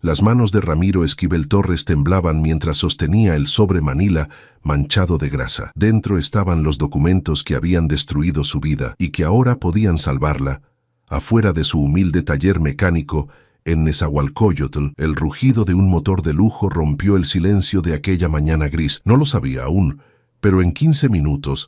Las manos de Ramiro Esquivel Torres temblaban mientras sostenía el sobre Manila manchado de grasa. Dentro estaban los documentos que habían destruido su vida y que ahora podían salvarla. Afuera de su humilde taller mecánico, en Nezahualcóyotl, el rugido de un motor de lujo rompió el silencio de aquella mañana gris. No lo sabía aún, pero en 15 minutos,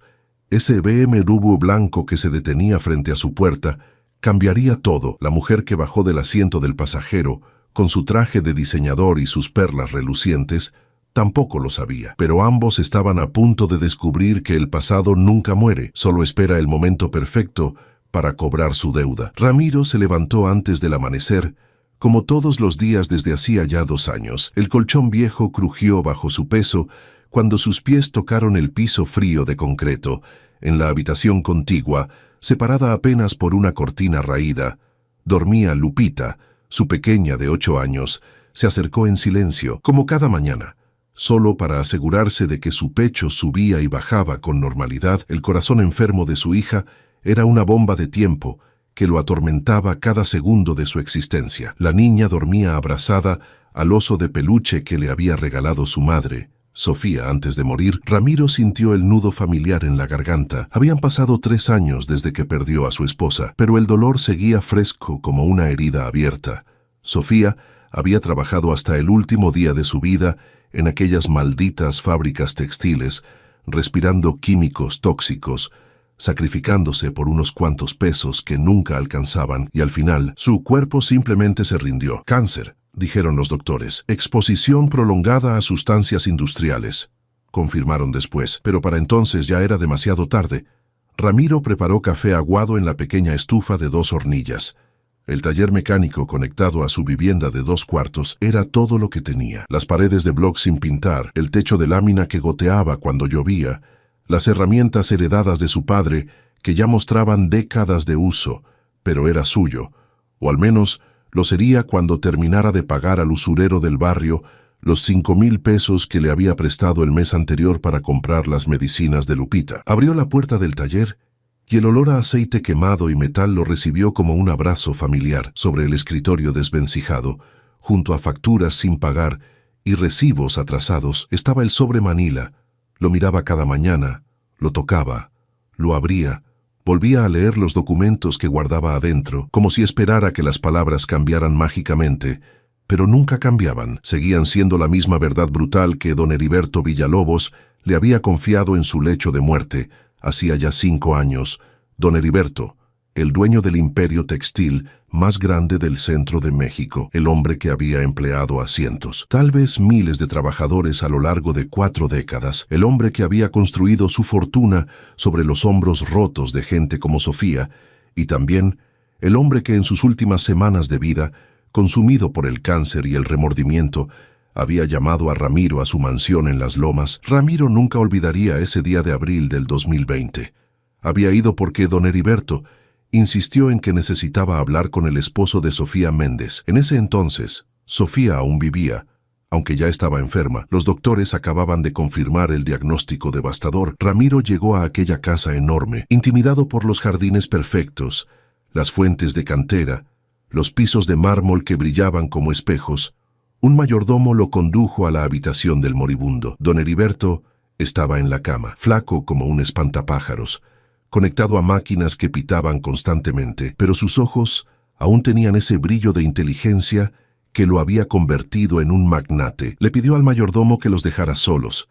ese BMW blanco que se detenía frente a su puerta cambiaría todo. La mujer que bajó del asiento del pasajero, con su traje de diseñador y sus perlas relucientes, tampoco lo sabía. Pero ambos estaban a punto de descubrir que el pasado nunca muere, solo espera el momento perfecto para cobrar su deuda. Ramiro se levantó antes del amanecer, como todos los días desde hacía ya 2 años. El colchón viejo crujió bajo su peso cuando sus pies tocaron el piso frío de concreto. En la habitación contigua, separada apenas por una cortina raída, dormía Lupita. Su pequeña de 8 años se acercó en silencio, como cada mañana, solo para asegurarse de que su pecho subía y bajaba con normalidad. El corazón enfermo de su hija era una bomba de tiempo que lo atormentaba cada segundo de su existencia. La niña dormía abrazada al oso de peluche que le había regalado su madre, Sofía, antes de morir. Ramiro sintió el nudo familiar en la garganta. Habían pasado 3 años desde que perdió a su esposa, pero el dolor seguía fresco como una herida abierta. Sofía había trabajado hasta el último día de su vida en aquellas malditas fábricas textiles, respirando químicos tóxicos, sacrificándose por unos cuantos pesos que nunca alcanzaban, y al final su cuerpo simplemente se rindió. Cáncer, dijeron los doctores. Exposición prolongada a sustancias industriales, confirmaron después, pero para entonces ya era demasiado tarde. Ramiro preparó café aguado en la pequeña estufa de 2 hornillas. El taller mecánico conectado a su vivienda de 2 cuartos era todo lo que tenía. Las paredes de bloc sin pintar, el techo de lámina que goteaba cuando llovía, las herramientas heredadas de su padre que ya mostraban décadas de uso, pero era suyo, o al menos lo sería cuando terminara de pagar al usurero del barrio los 5,000 pesos que le había prestado el mes anterior para comprar las medicinas de Lupita. Abrió la puerta del taller y el olor a aceite quemado y metal lo recibió como un abrazo familiar. Sobre el escritorio desvencijado, junto a facturas sin pagar y recibos atrasados, estaba el sobre Manila. Lo miraba cada mañana, lo tocaba, lo abría, volvía a leer los documentos que guardaba adentro, como si esperara que las palabras cambiaran mágicamente, pero nunca cambiaban. Seguían siendo la misma verdad brutal que don Heriberto Villalobos le había confiado en su lecho de muerte, hacía ya 5 años. Don Heriberto, el dueño del imperio textil más grande del centro de México, el hombre que había empleado a cientos, tal vez miles de trabajadores a lo largo de 4 décadas, el hombre que había construido su fortuna sobre los hombros rotos de gente como Sofía, y también el hombre que en sus últimas semanas de vida, consumido por el cáncer y el remordimiento, había llamado a Ramiro a su mansión en Las Lomas. Ramiro nunca olvidaría ese día de abril del 2020. Había ido porque don Heriberto insistió en que necesitaba hablar con el esposo de Sofía Méndez. En ese entonces, Sofía aún vivía, aunque ya estaba enferma. Los doctores acababan de confirmar el diagnóstico devastador. Ramiro llegó a aquella casa enorme, intimidado por los jardines perfectos, las fuentes de cantera, los pisos de mármol que brillaban como espejos. Un mayordomo lo condujo a la habitación del moribundo. Don Heriberto estaba en la cama, flaco como un espantapájaros, conectado a máquinas que pitaban constantemente, pero sus ojos aún tenían ese brillo de inteligencia que lo había convertido en un magnate. Le pidió al mayordomo que los dejara solos,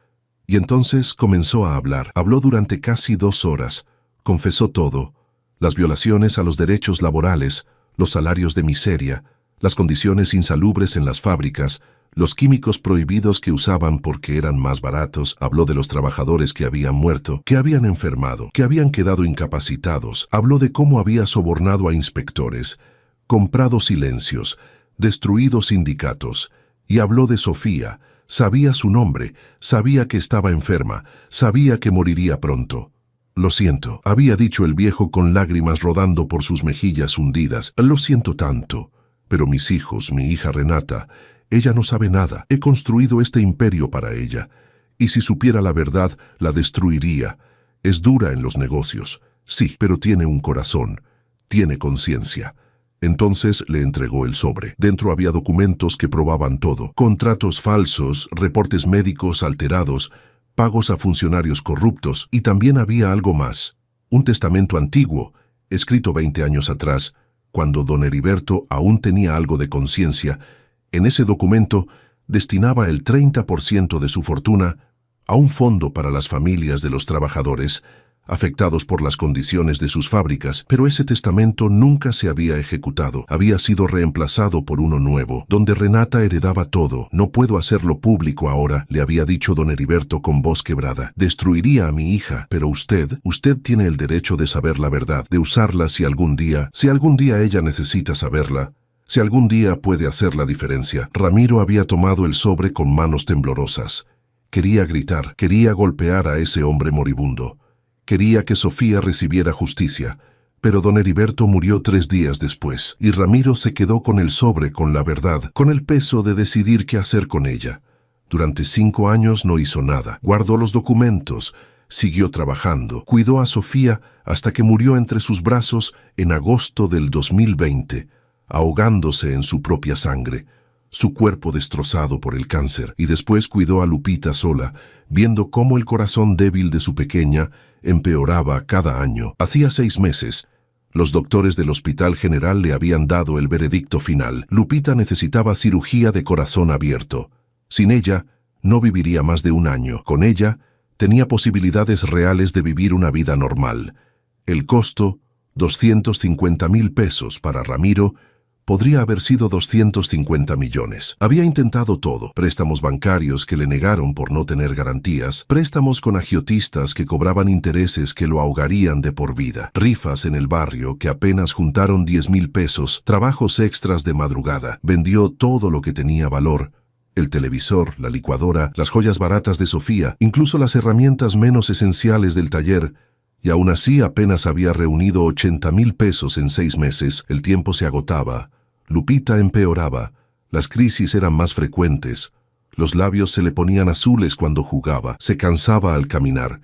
y entonces comenzó a hablar. Habló durante casi 2 horas, confesó todo: las violaciones a los derechos laborales, los salarios de miseria, las condiciones insalubres en las fábricas, los químicos prohibidos que usaban porque eran más baratos. Habló de los trabajadores que habían muerto, que habían enfermado, que habían quedado incapacitados. Habló de cómo había sobornado a inspectores, comprado silencios, destruido sindicatos. Y habló de Sofía. Sabía su nombre, sabía que estaba enferma, sabía que moriría pronto. «Lo siento», había dicho el viejo con lágrimas rodando por sus mejillas hundidas. «Lo siento tanto. Pero mis hijos, mi hija Renata, ella no sabe nada. He construido este imperio para ella. Y si supiera la verdad, la destruiría. Es dura en los negocios. Sí, pero tiene un corazón. Tiene conciencia. Entonces le entregó el sobre. Dentro había documentos que probaban todo: contratos falsos, reportes médicos alterados, pagos a funcionarios corruptos, y también había algo más: un testamento antiguo, escrito 20 años atrás, cuando don Heriberto aún tenía algo de conciencia. En ese documento destinaba el 30% de su fortuna a un fondo para las familias de los trabajadores afectados por las condiciones de sus fábricas, pero ese testamento nunca se había ejecutado. Había sido reemplazado por uno nuevo, donde Renata heredaba todo. «No puedo hacerlo público ahora», le había dicho don Heriberto con voz quebrada. «Destruiría a mi hija, pero usted tiene el derecho de saber la verdad, de usarla si algún día ella necesita saberla, si algún día puede hacer la diferencia». Ramiro había tomado el sobre con manos temblorosas. Quería gritar, quería golpear a ese hombre moribundo. Quería que Sofía recibiera justicia, pero don Heriberto murió 3 días después, y Ramiro se quedó con el sobre, con la verdad, con el peso de decidir qué hacer con ella. Durante 5 años no hizo nada, guardó los documentos, siguió trabajando, cuidó a Sofía hasta que murió entre sus brazos en agosto del 2020, ahogándose en su propia sangre, su cuerpo destrozado por el cáncer, y después cuidó a Lupita sola, viendo cómo el corazón débil de su pequeña empeoraba cada año. Hacía 6 meses, los doctores del Hospital General le habían dado el veredicto final. Lupita necesitaba cirugía de corazón abierto. Sin ella, no viviría más de 1 año. Con ella, tenía posibilidades reales de vivir una vida normal. El costo, 250,000 pesos para Ramiro, podría haber sido 250 millones. Había intentado todo: préstamos bancarios que le negaron por no tener garantías, préstamos con agiotistas que cobraban intereses que lo ahogarían de por vida, rifas en el barrio que apenas juntaron 10,000 pesos, trabajos extras de madrugada. Vendió todo lo que tenía valor: el televisor, la licuadora, las joyas baratas de Sofía, incluso las herramientas menos esenciales del taller, y aún así apenas había reunido 80,000 pesos en 6 meses. El tiempo se agotaba. Lupita empeoraba, las crisis eran más frecuentes, los labios se le ponían azules cuando jugaba, se cansaba al caminar,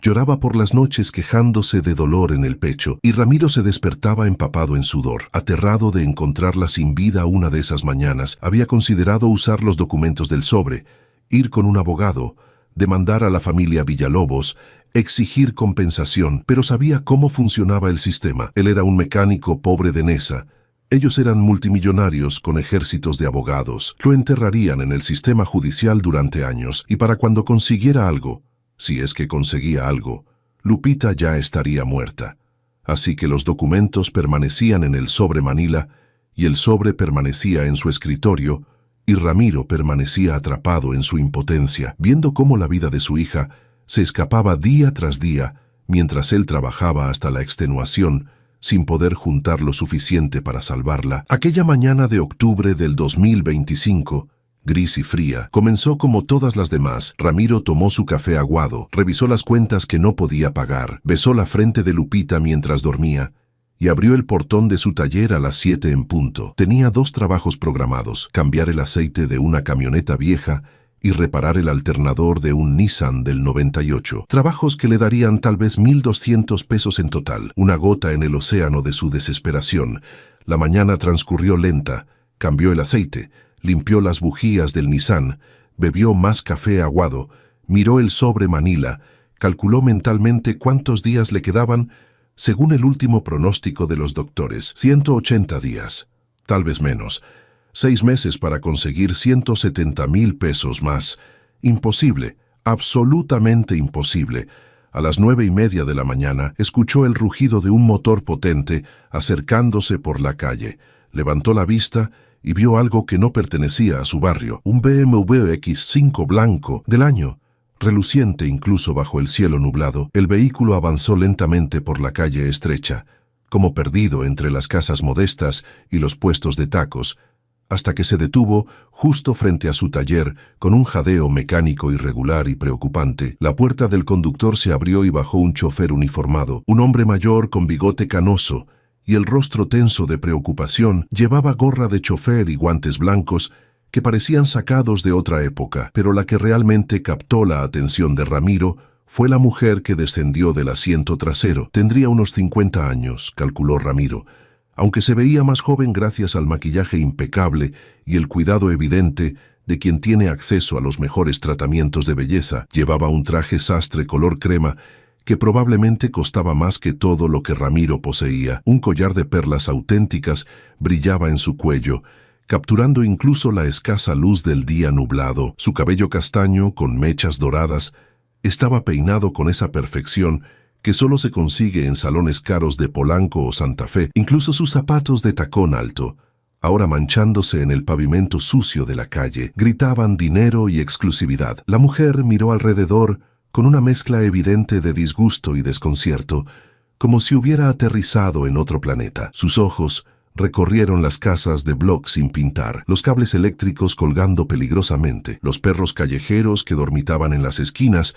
lloraba por las noches quejándose de dolor en el pecho, y Ramiro se despertaba empapado en sudor. Aterrado de encontrarla sin vida una de esas mañanas, había considerado usar los documentos del sobre, ir con un abogado, demandar a la familia Villalobos, exigir compensación, pero sabía cómo funcionaba el sistema. Él era un mecánico pobre de Nesa. Ellos eran multimillonarios con ejércitos de abogados. Lo enterrarían en el sistema judicial durante años, y para cuando consiguiera algo, si es que conseguía algo, Lupita ya estaría muerta. Así que los documentos permanecían en el sobre Manila, y el sobre permanecía en su escritorio, y Ramiro permanecía atrapado en su impotencia, viendo cómo la vida de su hija se escapaba día tras día, mientras él trabajaba hasta la extenuación, sin poder juntar lo suficiente para salvarla. Aquella mañana de octubre del 2025, gris y fría, comenzó como todas las demás. Ramiro tomó su café aguado, revisó las cuentas que no podía pagar, besó la frente de Lupita mientras dormía, y abrió el portón de su taller a las 7 en punto. Tenía 2 trabajos programados: cambiar el aceite de una camioneta vieja y reparar el alternador de un Nissan del 98. Trabajos que le darían tal vez 1,200 pesos en total, una gota en el océano de su desesperación. La mañana transcurrió lenta. Cambió el aceite, limpió las bujías del Nissan, bebió más café aguado, miró el sobre Manila, calculó mentalmente cuántos días le quedaban, según el último pronóstico de los doctores: 180 días, tal vez menos. 6 meses para conseguir 170,000 pesos más. Imposible, absolutamente imposible. A las 9:30 de la mañana, escuchó el rugido de un motor potente acercándose por la calle. Levantó la vista y vio algo que no pertenecía a su barrio: un BMW X5 blanco del año, reluciente incluso bajo el cielo nublado. El vehículo avanzó lentamente por la calle estrecha, como perdido entre las casas modestas y los puestos de tacos, hasta que se detuvo justo frente a su taller con un jadeo mecánico irregular y preocupante. La puerta del conductor se abrió y bajó un chofer uniformado, un hombre mayor con bigote canoso y el rostro tenso de preocupación. Llevaba gorra de chofer y guantes blancos que parecían sacados de otra época, pero la que realmente captó la atención de Ramiro fue la mujer que descendió del asiento trasero. Tendría unos 50 años, calculó Ramiro. aunque se veía más joven gracias al maquillaje impecable y el cuidado evidente de quien tiene acceso a los mejores tratamientos de belleza. Llevaba un traje sastre color crema que probablemente costaba más que todo lo que Ramiro poseía. Un collar de perlas auténticas brillaba en su cuello, capturando incluso la escasa luz del día nublado. Su cabello castaño, con mechas doradas, estaba peinado con esa perfección que solo se consigue en salones caros de Polanco o Santa Fe. Incluso sus zapatos de tacón alto, ahora manchándose en el pavimento sucio de la calle, gritaban dinero y exclusividad. La mujer miró alrededor con una mezcla evidente de disgusto y desconcierto, como si hubiera aterrizado en otro planeta. Sus ojos recorrieron las casas de bloc sin pintar, los cables eléctricos colgando peligrosamente, los perros callejeros que dormitaban en las esquinas,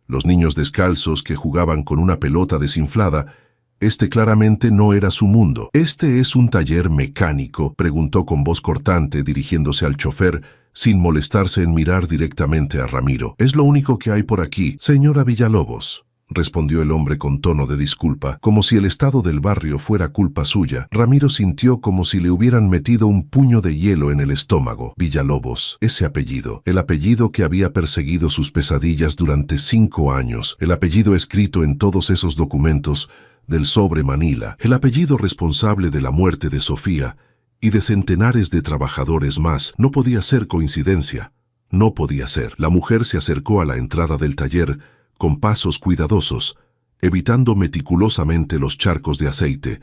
los niños descalzos que jugaban con una pelota desinflada. Este claramente no era su mundo. «¿Este es un taller mecánico?», preguntó con voz cortante, dirigiéndose al chofer, sin molestarse en mirar directamente a Ramiro. «Es lo único que hay por aquí, señora Villalobos», respondió el hombre con tono de disculpa, como si el estado del barrio fuera culpa suya. Ramiro sintió como si le hubieran metido un puño de hielo en el estómago. Villalobos, ese apellido, el apellido que había perseguido sus pesadillas durante 5 años, el apellido escrito en todos esos documentos del sobre Manila, el apellido responsable de la muerte de Sofía y de centenares de trabajadores más. No podía ser coincidencia. No podía ser. La mujer se acercó a la entrada del taller con pasos cuidadosos, evitando meticulosamente los charcos de aceite,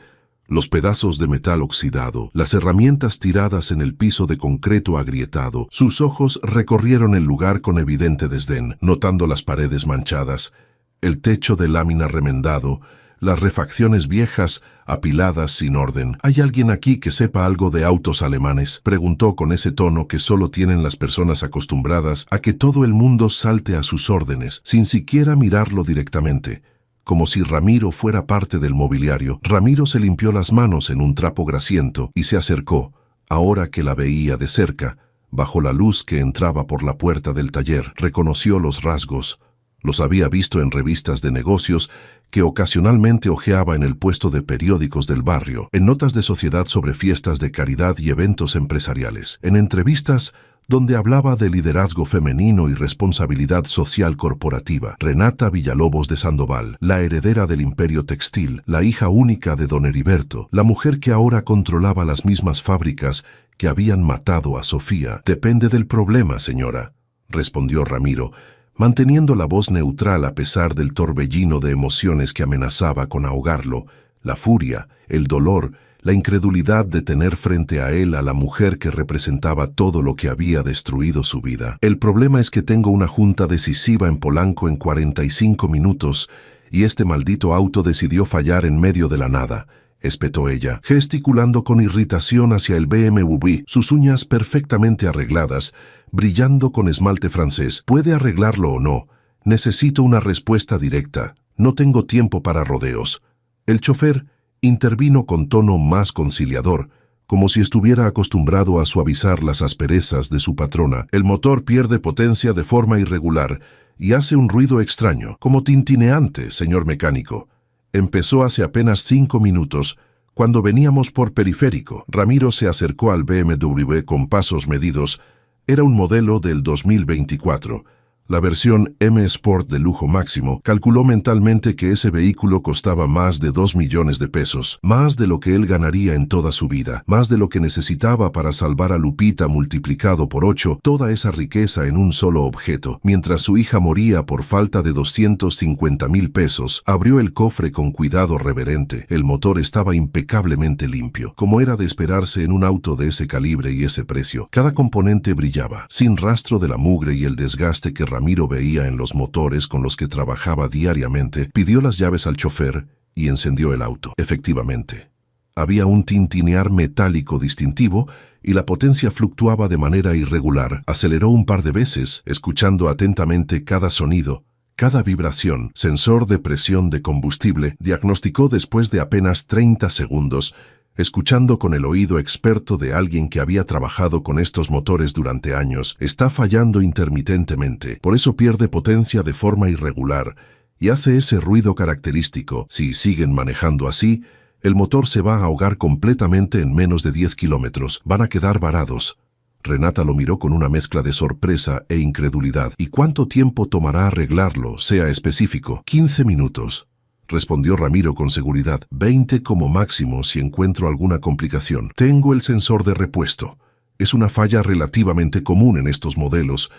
los pedazos de metal oxidado, las herramientas tiradas en el piso de concreto agrietado. Sus ojos recorrieron el lugar con evidente desdén, notando las paredes manchadas, el techo de lámina remendado, las refacciones viejas apiladas sin orden. «¿Hay alguien aquí que sepa algo de autos alemanes?», preguntó con ese tono que solo tienen las personas acostumbradas a que todo el mundo salte a sus órdenes, sin siquiera mirarlo directamente, como si Ramiro fuera parte del mobiliario. Ramiro se limpió las manos en un trapo grasiento y se acercó, ahora que la veía de cerca, bajo la luz que entraba por la puerta del taller. Reconoció los rasgos. Los había visto en revistas de negocios que ocasionalmente hojeaba en el puesto de periódicos del barrio, en notas de sociedad sobre fiestas de caridad y eventos empresariales, en entrevistas donde hablaba de liderazgo femenino y responsabilidad social corporativa. Renata Villalobos de Sandoval, la heredera del imperio textil, la hija única de don Heriberto, la mujer que ahora controlaba las mismas fábricas que habían matado a Sofía. «Depende del problema, señora», respondió Ramiro, manteniendo la voz neutral a pesar del torbellino de emociones que amenazaba con ahogarlo, la furia, el dolor, la incredulidad de tener frente a él a la mujer que representaba todo lo que había destruido su vida. «El problema es que tengo una junta decisiva en Polanco en 45 minutos y este maldito auto decidió fallar en medio de la nada», espetó ella, gesticulando con irritación hacia el BMW, sus uñas perfectamente arregladas, brillando con esmalte francés. «¿Puede arreglarlo o no? Necesito una respuesta directa. No tengo tiempo para rodeos». El chofer intervino con tono más conciliador, como si estuviera acostumbrado a suavizar las asperezas de su patrona. «El motor pierde potencia de forma irregular y hace un ruido extraño, como tintineante, señor mecánico. Empezó hace apenas 5 minutos, cuando veníamos por periférico». Ramiro se acercó al BMW con pasos medidos. Era un modelo del 2024. La versión M Sport de lujo máximo. Calculó mentalmente que ese vehículo costaba más de 2 millones de pesos, más de lo que él ganaría en toda su vida, más de lo que necesitaba para salvar a Lupita multiplicado por 8, toda esa riqueza en un solo objeto. Mientras su hija moría por falta de 250,000 pesos, abrió el cofre con cuidado reverente. El motor estaba impecablemente limpio, como era de esperarse en un auto de ese calibre y ese precio. Cada componente brillaba, sin rastro de la mugre y el desgaste que Ramiro veía en los motores con los que trabajaba diariamente. Pidió las llaves al chofer y encendió el auto. Efectivamente, había un tintinear metálico distintivo y la potencia fluctuaba de manera irregular. Aceleró un par de veces, escuchando atentamente cada sonido, cada vibración. Sensor de presión de combustible, diagnosticó después de apenas 30 segundos, escuchando con el oído experto de alguien que había trabajado con estos motores durante años. «Está fallando intermitentemente, por eso pierde potencia de forma irregular y hace ese ruido característico. Si siguen manejando así, El motor se va a ahogar completamente en menos de 10 kilómetros. Van a quedar varados. Renata lo miró con una mezcla de sorpresa e incredulidad. ¿Y cuánto tiempo tomará arreglarlo? Sea específico. 15 minutos. Respondió Ramiro con seguridad. 20 como máximo si encuentro alguna complicación. Tengo el sensor de repuesto. Es una falla relativamente común en estos modelos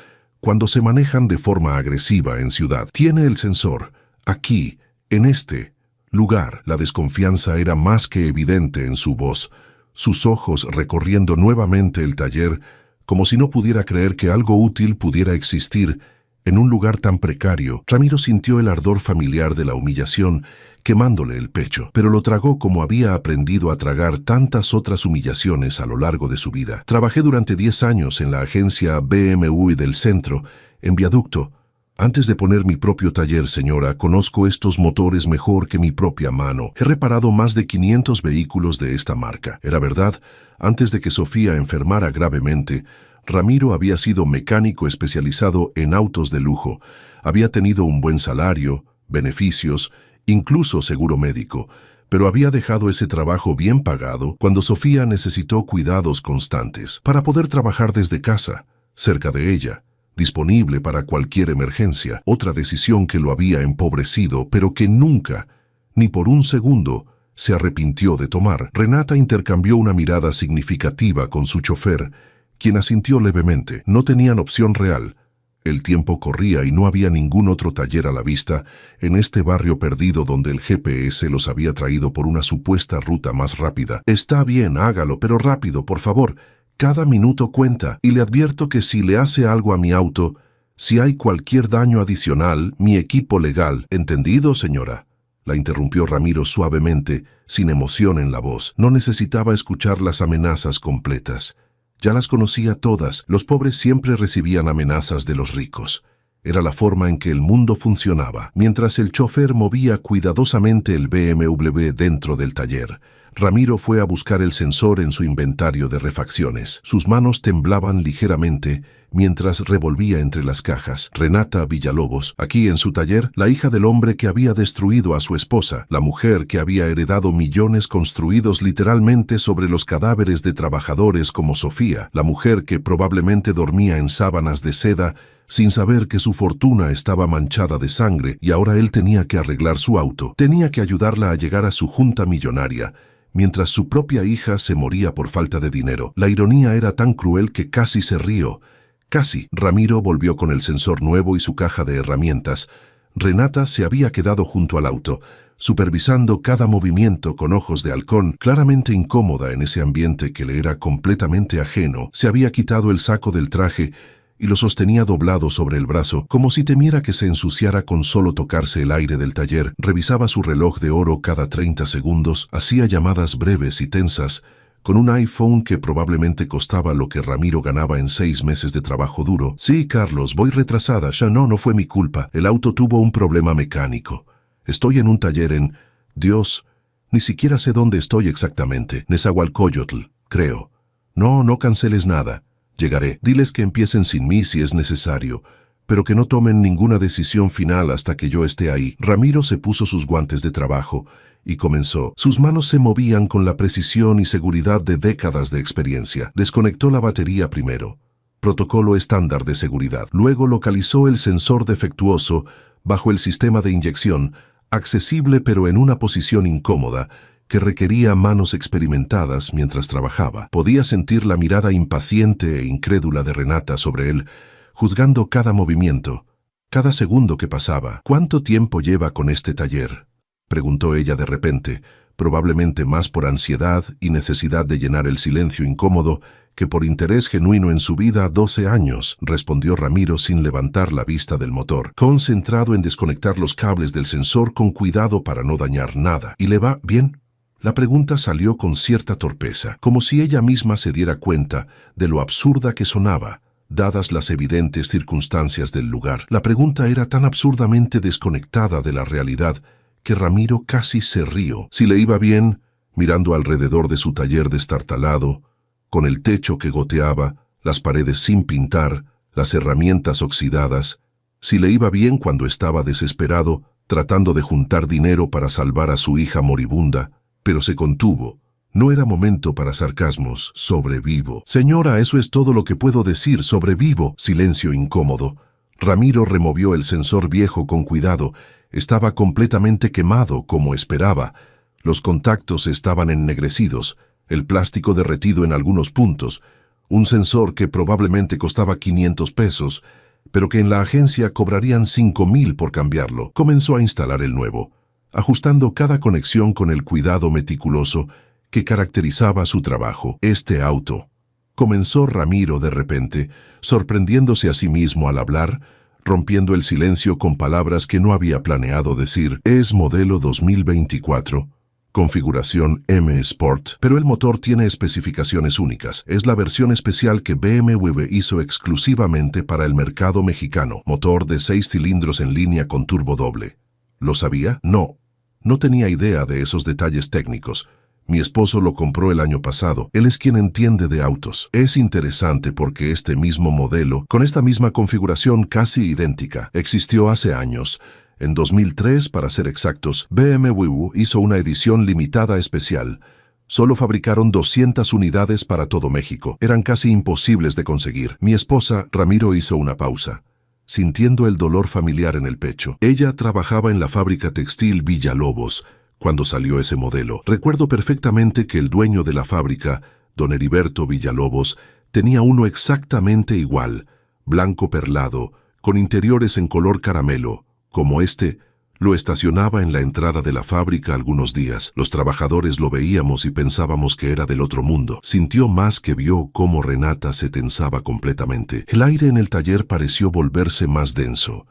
cuando se manejan de forma agresiva en ciudad. Tiene el sensor. Aquí, en este lugar. La desconfianza era más que evidente en su voz, sus ojos recorriendo nuevamente el taller, como si no pudiera creer que algo útil pudiera existir en un lugar tan precario. Ramiro sintió el ardor familiar de la humillación quemándole el pecho, pero lo tragó como había aprendido a tragar tantas otras humillaciones a lo largo de su vida. Trabajé durante 10 años en la agencia BMW del centro, en Viaducto. Antes de poner mi propio taller, señora, conozco estos motores mejor que mi propia mano. He reparado más de 500 vehículos de esta marca. Era verdad, antes de que Sofía enfermara gravemente, Ramiro había sido mecánico especializado en autos de lujo. Había tenido un buen salario, beneficios, incluso seguro médico, pero había dejado ese trabajo bien pagado cuando Sofía necesitó cuidados constantes para poder trabajar desde casa, cerca de ella, disponible para cualquier emergencia. Otra decisión que lo había empobrecido, pero que nunca, ni por un segundo, se arrepintió de tomar. Renata intercambió una mirada significativa con su chofer, quien asintió levemente. No tenían opción real. El tiempo corría y no había ningún otro taller a la vista en este barrio perdido donde el GPS los había traído por una supuesta ruta más rápida. Está bien, hágalo, pero rápido, por favor. Cada minuto cuenta, y le advierto que si le hace algo a mi auto, si hay cualquier daño adicional, mi equipo legal. ¿Entendido, señora?, la interrumpió Ramiro suavemente, sin emoción en la voz. No necesitaba escuchar las amenazas completas. Ya las conocía todas. Los pobres siempre recibían amenazas de los ricos. Era la forma en que el mundo funcionaba. Mientras el chofer movía cuidadosamente el BMW dentro del taller, Ramiro fue a buscar el sensor en su inventario de refacciones. Sus manos temblaban ligeramente mientras revolvía entre las cajas. Renata Villalobos, aquí en su taller, la hija del hombre que había destruido a su esposa, la mujer que había heredado millones construidos literalmente sobre los cadáveres de trabajadores como Sofía, la mujer que probablemente dormía en sábanas de seda sin saber que su fortuna estaba manchada de sangre y ahora él tenía que arreglar su auto, tenía que ayudarla a llegar a su junta millonaria, mientras su propia hija se moría por falta de dinero. La ironía era tan cruel que casi se rió. Casi. Ramiro volvió con el sensor nuevo y su caja de herramientas. Renata se había quedado junto al auto, supervisando cada movimiento con ojos de halcón, claramente incómoda en ese ambiente que le era completamente ajeno. Se había quitado el saco del traje y lo sostenía doblado sobre el brazo, como si temiera que se ensuciara con solo tocarse el aire del taller. Revisaba su reloj de oro cada 30 segundos, hacía llamadas breves y tensas, con un iPhone que probablemente costaba lo que Ramiro ganaba en 6 meses de trabajo duro. Sí, Carlos, voy retrasada. Ya no fue mi culpa. El auto tuvo un problema mecánico. Estoy en un taller en... Dios, ni siquiera sé dónde estoy exactamente. Nezahualcóyotl, creo. No canceles nada. Llegaré. Diles que empiecen sin mí si es necesario, pero que no tomen ninguna decisión final hasta que yo esté ahí. Ramiro se puso sus guantes de trabajo y comenzó. Sus manos se movían con la precisión y seguridad de décadas de experiencia. Desconectó la batería primero. Protocolo estándar de seguridad. Luego localizó el sensor defectuoso bajo el sistema de inyección, accesible pero en una posición incómoda, que requería manos experimentadas mientras trabajaba. Podía sentir la mirada impaciente e incrédula de Renata sobre él, juzgando cada movimiento, cada segundo que pasaba. ¿Cuánto tiempo lleva con este taller?, preguntó ella de repente, probablemente más por ansiedad y necesidad de llenar el silencio incómodo que por interés genuino en su vida. 12 años, respondió Ramiro sin levantar la vista del motor, concentrado en desconectar los cables del sensor con cuidado para no dañar nada. ¿Y le va bien? La pregunta salió con cierta torpeza, como si ella misma se diera cuenta de lo absurda que sonaba, dadas las evidentes circunstancias del lugar. La pregunta era tan absurdamente desconectada de la realidad que Ramiro casi se rió. Si le iba bien, mirando alrededor de su taller destartalado, con el techo que goteaba, las paredes sin pintar, las herramientas oxidadas, si le iba bien cuando estaba desesperado, tratando de juntar dinero para salvar a su hija moribunda, pero se contuvo. No era momento para sarcasmos. Sobrevivo. Señora, eso es todo lo que puedo decir. Sobrevivo. Silencio incómodo. Ramiro removió el sensor viejo con cuidado. Estaba completamente quemado, como esperaba. Los contactos estaban ennegrecidos, el plástico derretido en algunos puntos. Un sensor que probablemente costaba 500 pesos, pero que en la agencia cobrarían 5,000 por cambiarlo. Comenzó a instalar el nuevo, ajustando cada conexión con el cuidado meticuloso que caracterizaba su trabajo. Este auto, comenzó Ramiro de repente, sorprendiéndose a sí mismo al hablar, rompiendo el silencio con palabras que no había planeado decir. Es modelo 2024, configuración M Sport, pero el motor tiene especificaciones únicas. Es la versión especial que BMW hizo exclusivamente para el mercado mexicano. Motor de 6 cilindros en línea con turbo doble. ¿Lo sabía? No. No tenía idea de esos detalles técnicos. Mi esposo lo compró el año pasado. Él es quien entiende de autos. Es interesante porque este mismo modelo, con esta misma configuración casi idéntica, existió hace años. En 2003, para ser exactos, BMW hizo una edición limitada especial. Solo fabricaron 200 unidades para todo México. Eran casi imposibles de conseguir. Mi esposa, Ramiro, hizo una pausa, sintiendo el dolor familiar en el pecho. Ella trabajaba en la fábrica textil Villalobos cuando salió ese modelo. Recuerdo perfectamente que el dueño de la fábrica, don Heriberto Villalobos, tenía uno exactamente igual, blanco perlado, con interiores en color caramelo. Como este, lo estacionaba en la entrada de la fábrica algunos días. Los trabajadores lo veíamos y pensábamos que era del otro mundo. Sintió más que vio cómo Renata se tensaba completamente. El aire en el taller pareció volverse más denso,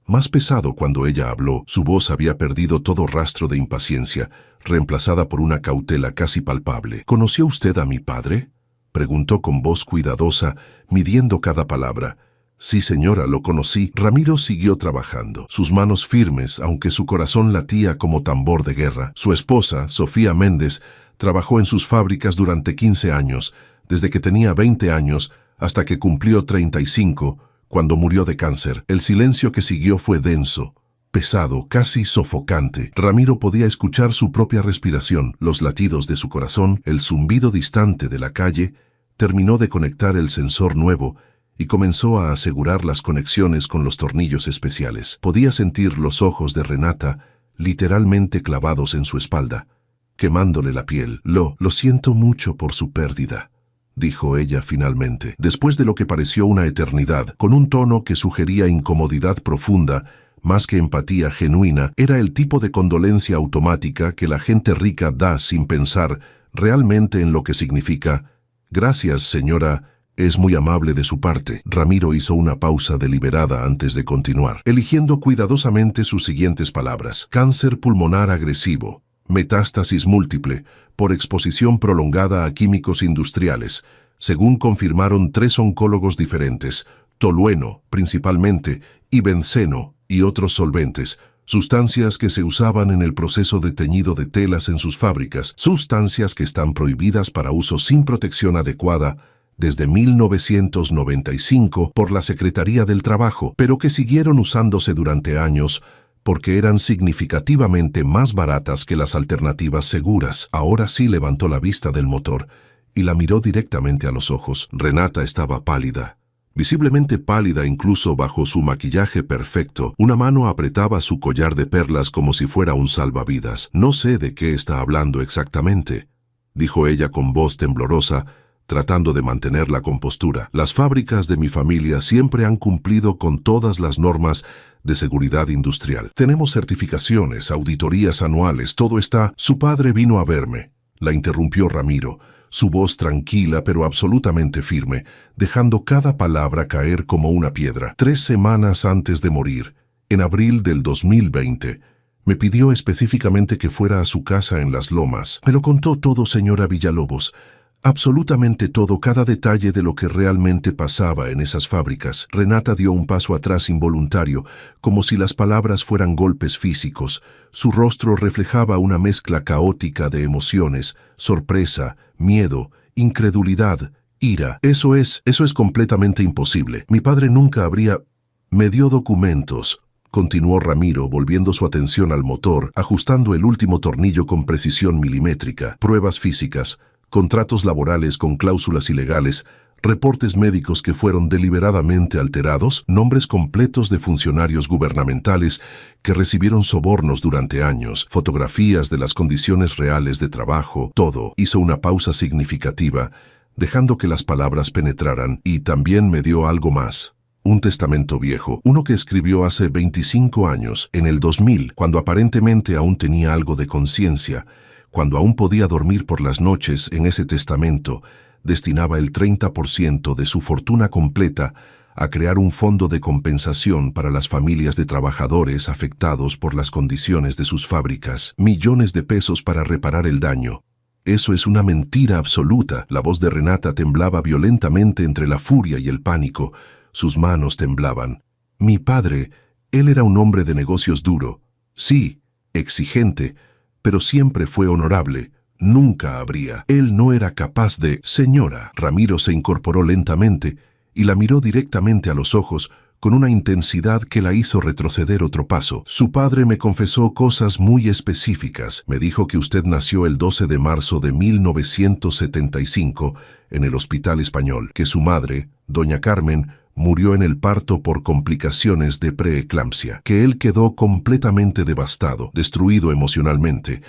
más pesado cuando ella habló. Su voz había perdido todo rastro de impaciencia, reemplazada por una cautela casi palpable. ¿Conoció usted a mi padre?, preguntó con voz cuidadosa, midiendo cada palabra. Sí, señora, lo conocí. Ramiro siguió trabajando, sus manos firmes, aunque su corazón latía como tambor de guerra. Su esposa, Sofía Méndez, trabajó en sus fábricas durante 15 años, desde que tenía 20 años hasta que cumplió 35, cuando murió de cáncer. El silencio que siguió fue denso, pesado, casi sofocante. Ramiro podía escuchar su propia respiración, los latidos de su corazón, el zumbido distante de la calle. Terminó de conectar el sensor nuevo y comenzó a asegurar las conexiones con los tornillos especiales. Podía sentir los ojos de Renata literalmente clavados en su espalda, quemándole la piel. Lo siento mucho por su pérdida, dijo ella finalmente, después de lo que pareció una eternidad, con un tono que sugería incomodidad profunda, más que empatía genuina. Era el tipo de condolencia automática que la gente rica da sin pensar realmente en lo que significa. Gracias, señora, es muy amable de su parte. Ramiro hizo una pausa deliberada antes de continuar, eligiendo cuidadosamente sus siguientes palabras. Cáncer pulmonar agresivo, metástasis múltiple, por exposición prolongada a químicos industriales, según confirmaron 3 oncólogos diferentes, tolueno, principalmente, y benceno, y otros solventes, sustancias que se usaban en el proceso de teñido de telas en sus fábricas, sustancias que están prohibidas para uso sin protección adecuada desde 1995 por la Secretaría del Trabajo, pero que siguieron usándose durante años porque eran significativamente más baratas que las alternativas seguras. Ahora sí levantó la vista del motor y la miró directamente a los ojos. Renata estaba pálida, visiblemente pálida incluso bajo su maquillaje perfecto. Una mano apretaba su collar de perlas como si fuera un salvavidas. No sé de qué está hablando exactamente, dijo ella con voz temblorosa, tratando de mantener la compostura. Las fábricas de mi familia siempre han cumplido con todas las normas de seguridad industrial. Tenemos certificaciones, auditorías anuales, todo está. Su padre vino a verme, la interrumpió Ramiro, su voz tranquila pero absolutamente firme, dejando cada palabra caer como una piedra. 3 semanas antes de morir, en abril del 2020, me pidió específicamente que fuera a su casa en Las Lomas. Me lo contó todo, señora Villalobos. Absolutamente todo, cada detalle de lo que realmente pasaba en esas fábricas. Renata dio un paso atrás involuntario, como si las palabras fueran golpes físicos. Su rostro reflejaba una mezcla caótica de emociones, sorpresa, miedo, incredulidad, ira. Eso es completamente imposible. Mi padre nunca habría... Me dio documentos, continuó Ramiro, volviendo su atención al motor, ajustando el último tornillo con precisión milimétrica. Pruebas físicas, contratos laborales con cláusulas ilegales, reportes médicos que fueron deliberadamente alterados, nombres completos de funcionarios gubernamentales que recibieron sobornos durante años, fotografías de las condiciones reales de trabajo, todo. Hizo una pausa significativa, dejando que las palabras penetraran, y también me dio algo más. Un testamento viejo, uno que escribió hace 25 años, en el 2000, cuando aparentemente aún tenía algo de conciencia, cuando aún podía dormir por las noches. En ese testamento destinaba el 30% de su fortuna completa a crear un fondo de compensación para las familias de trabajadores afectados por las condiciones de sus fábricas. Millones de pesos para reparar el daño. Eso es una mentira absoluta. La voz de Renata temblaba violentamente entre la furia y el pánico. Sus manos temblaban. Mi padre, él era un hombre de negocios duro. Sí, exigente, pero siempre fue honorable. Nunca habría. Él no era capaz de... Señora. Ramiro se incorporó lentamente y la miró directamente a los ojos con una intensidad que la hizo retroceder otro paso. Su padre me confesó cosas muy específicas. Me dijo que usted nació el 12 de marzo de 1975 en el Hospital Español, que su madre, doña Carmen, murió en el parto por complicaciones de preeclampsia, que él quedó completamente devastado, destruido emocionalmente,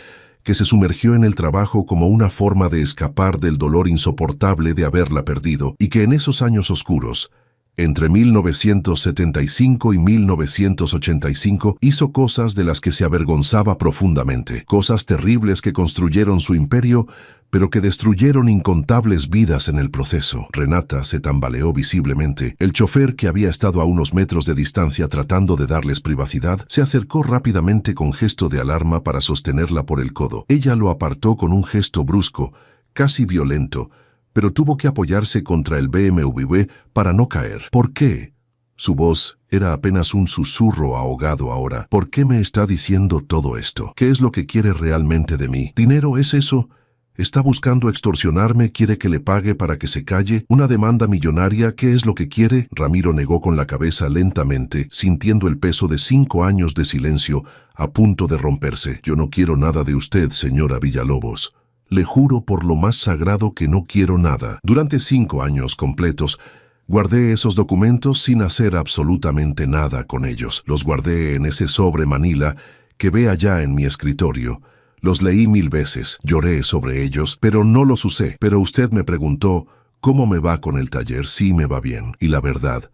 que se sumergió en el trabajo como una forma de escapar del dolor insoportable de haberla perdido, y que en esos años oscuros, entre 1975 y 1985, hizo cosas de las que se avergonzaba profundamente, cosas terribles que construyeron su imperio, pero que destruyeron incontables vidas en el proceso. Renata se tambaleó visiblemente. El chofer, que había estado a unos metros de distancia tratando de darles privacidad, se acercó rápidamente con gesto de alarma para sostenerla por el codo. Ella lo apartó con un gesto brusco, casi violento, pero tuvo que apoyarse contra el BMW para no caer. ¿Por qué? Su voz era apenas un susurro ahogado ahora. ¿Por qué me está diciendo todo esto? ¿Qué es lo que quiere realmente de mí? ¿Dinero es eso? ¿Está buscando extorsionarme? ¿Quiere que le pague para que se calle? ¿Una demanda millonaria? ¿Qué es lo que quiere? Ramiro negó con la cabeza lentamente, sintiendo el peso de 5 años de silencio a punto de romperse. Yo no quiero nada de usted, señora Villalobos. Le juro por lo más sagrado que no quiero nada. Durante 5 años completos, guardé esos documentos sin hacer absolutamente nada con ellos. Los guardé en ese sobre manila que ve allá en mi escritorio. Los leí 1000 veces, lloré sobre ellos, pero no los usé. Pero usted me preguntó, ¿cómo me va con el taller? Sí, me va bien. Y la verdad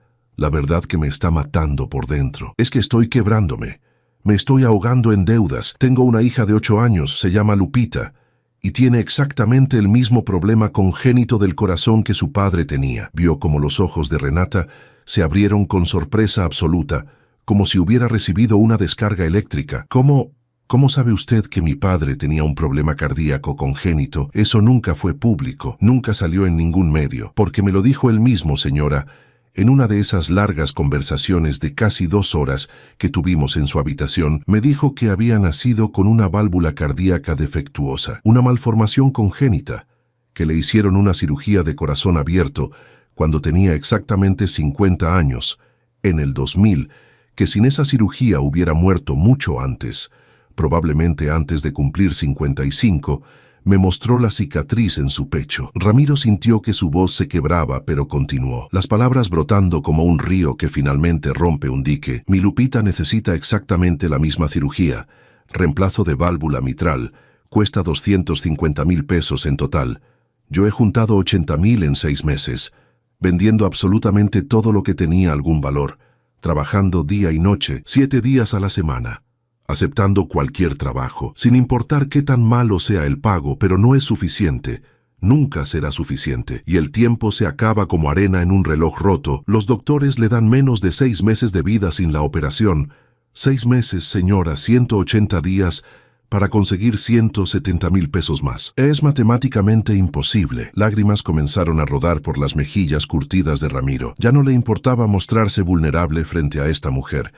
que me está matando por dentro, es que estoy quebrándome. Me estoy ahogando en deudas. Tengo una hija de 8 años, se llama Lupita, y tiene exactamente el mismo problema congénito del corazón que su padre tenía. Vio como los ojos de Renata se abrieron con sorpresa absoluta, como si hubiera recibido una descarga eléctrica. ¿Cómo sabe usted que mi padre tenía un problema cardíaco congénito? Eso nunca fue público, nunca salió en ningún medio, porque me lo dijo él mismo, señora, en una de esas largas conversaciones de casi 2 horas que tuvimos en su habitación. Me dijo que había nacido con una válvula cardíaca defectuosa, una malformación congénita, que le hicieron una cirugía de corazón abierto cuando tenía exactamente 50 años, en el 2000, que sin esa cirugía hubiera muerto mucho antes. Probablemente antes de cumplir 55, me mostró la cicatriz en su pecho. Ramiro sintió que su voz se quebraba, pero continuó, las palabras brotando como un río que finalmente rompe un dique. Mi Lupita necesita exactamente la misma cirugía. Reemplazo de válvula mitral. Cuesta 250,000 pesos en total. Yo he juntado 80,000 en 6 meses, vendiendo absolutamente todo lo que tenía algún valor, trabajando día y noche, 7 días a la semana, aceptando cualquier trabajo, sin importar qué tan malo sea el pago, pero no es suficiente. Nunca será suficiente, y el tiempo se acaba como arena en un reloj roto. Los doctores le dan menos de 6 meses de vida sin la operación. 6 meses, señora, 180 días para conseguir 170,000 pesos más. Es matemáticamente imposible. Lágrimas comenzaron a rodar por las mejillas curtidas de Ramiro. Ya no le importaba mostrarse vulnerable frente a esta mujer.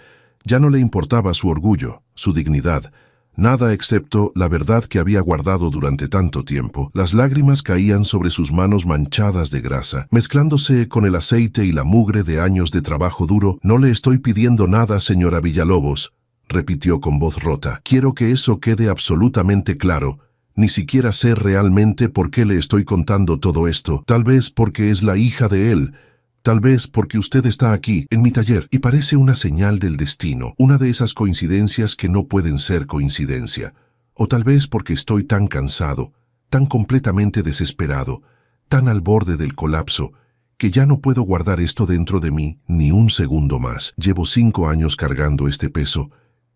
Ya no le importaba su orgullo, su dignidad, Nada excepto la verdad que había guardado durante tanto tiempo. Las lágrimas caían sobre sus manos manchadas de grasa, mezclándose con el aceite y la mugre de años de trabajo duro. «No le estoy pidiendo nada, señora Villalobos», repitió con voz rota. «Quiero que eso quede absolutamente claro. Ni siquiera sé realmente por qué le estoy contando todo esto. Tal vez porque es la hija de él. Tal vez porque usted está aquí, en mi taller, y parece una señal del destino, una de esas coincidencias que no pueden ser coincidencia. O tal vez porque estoy tan cansado, tan completamente desesperado, tan al borde del colapso, que ya no puedo guardar esto dentro de mí ni un segundo más. Llevo 5 años cargando este peso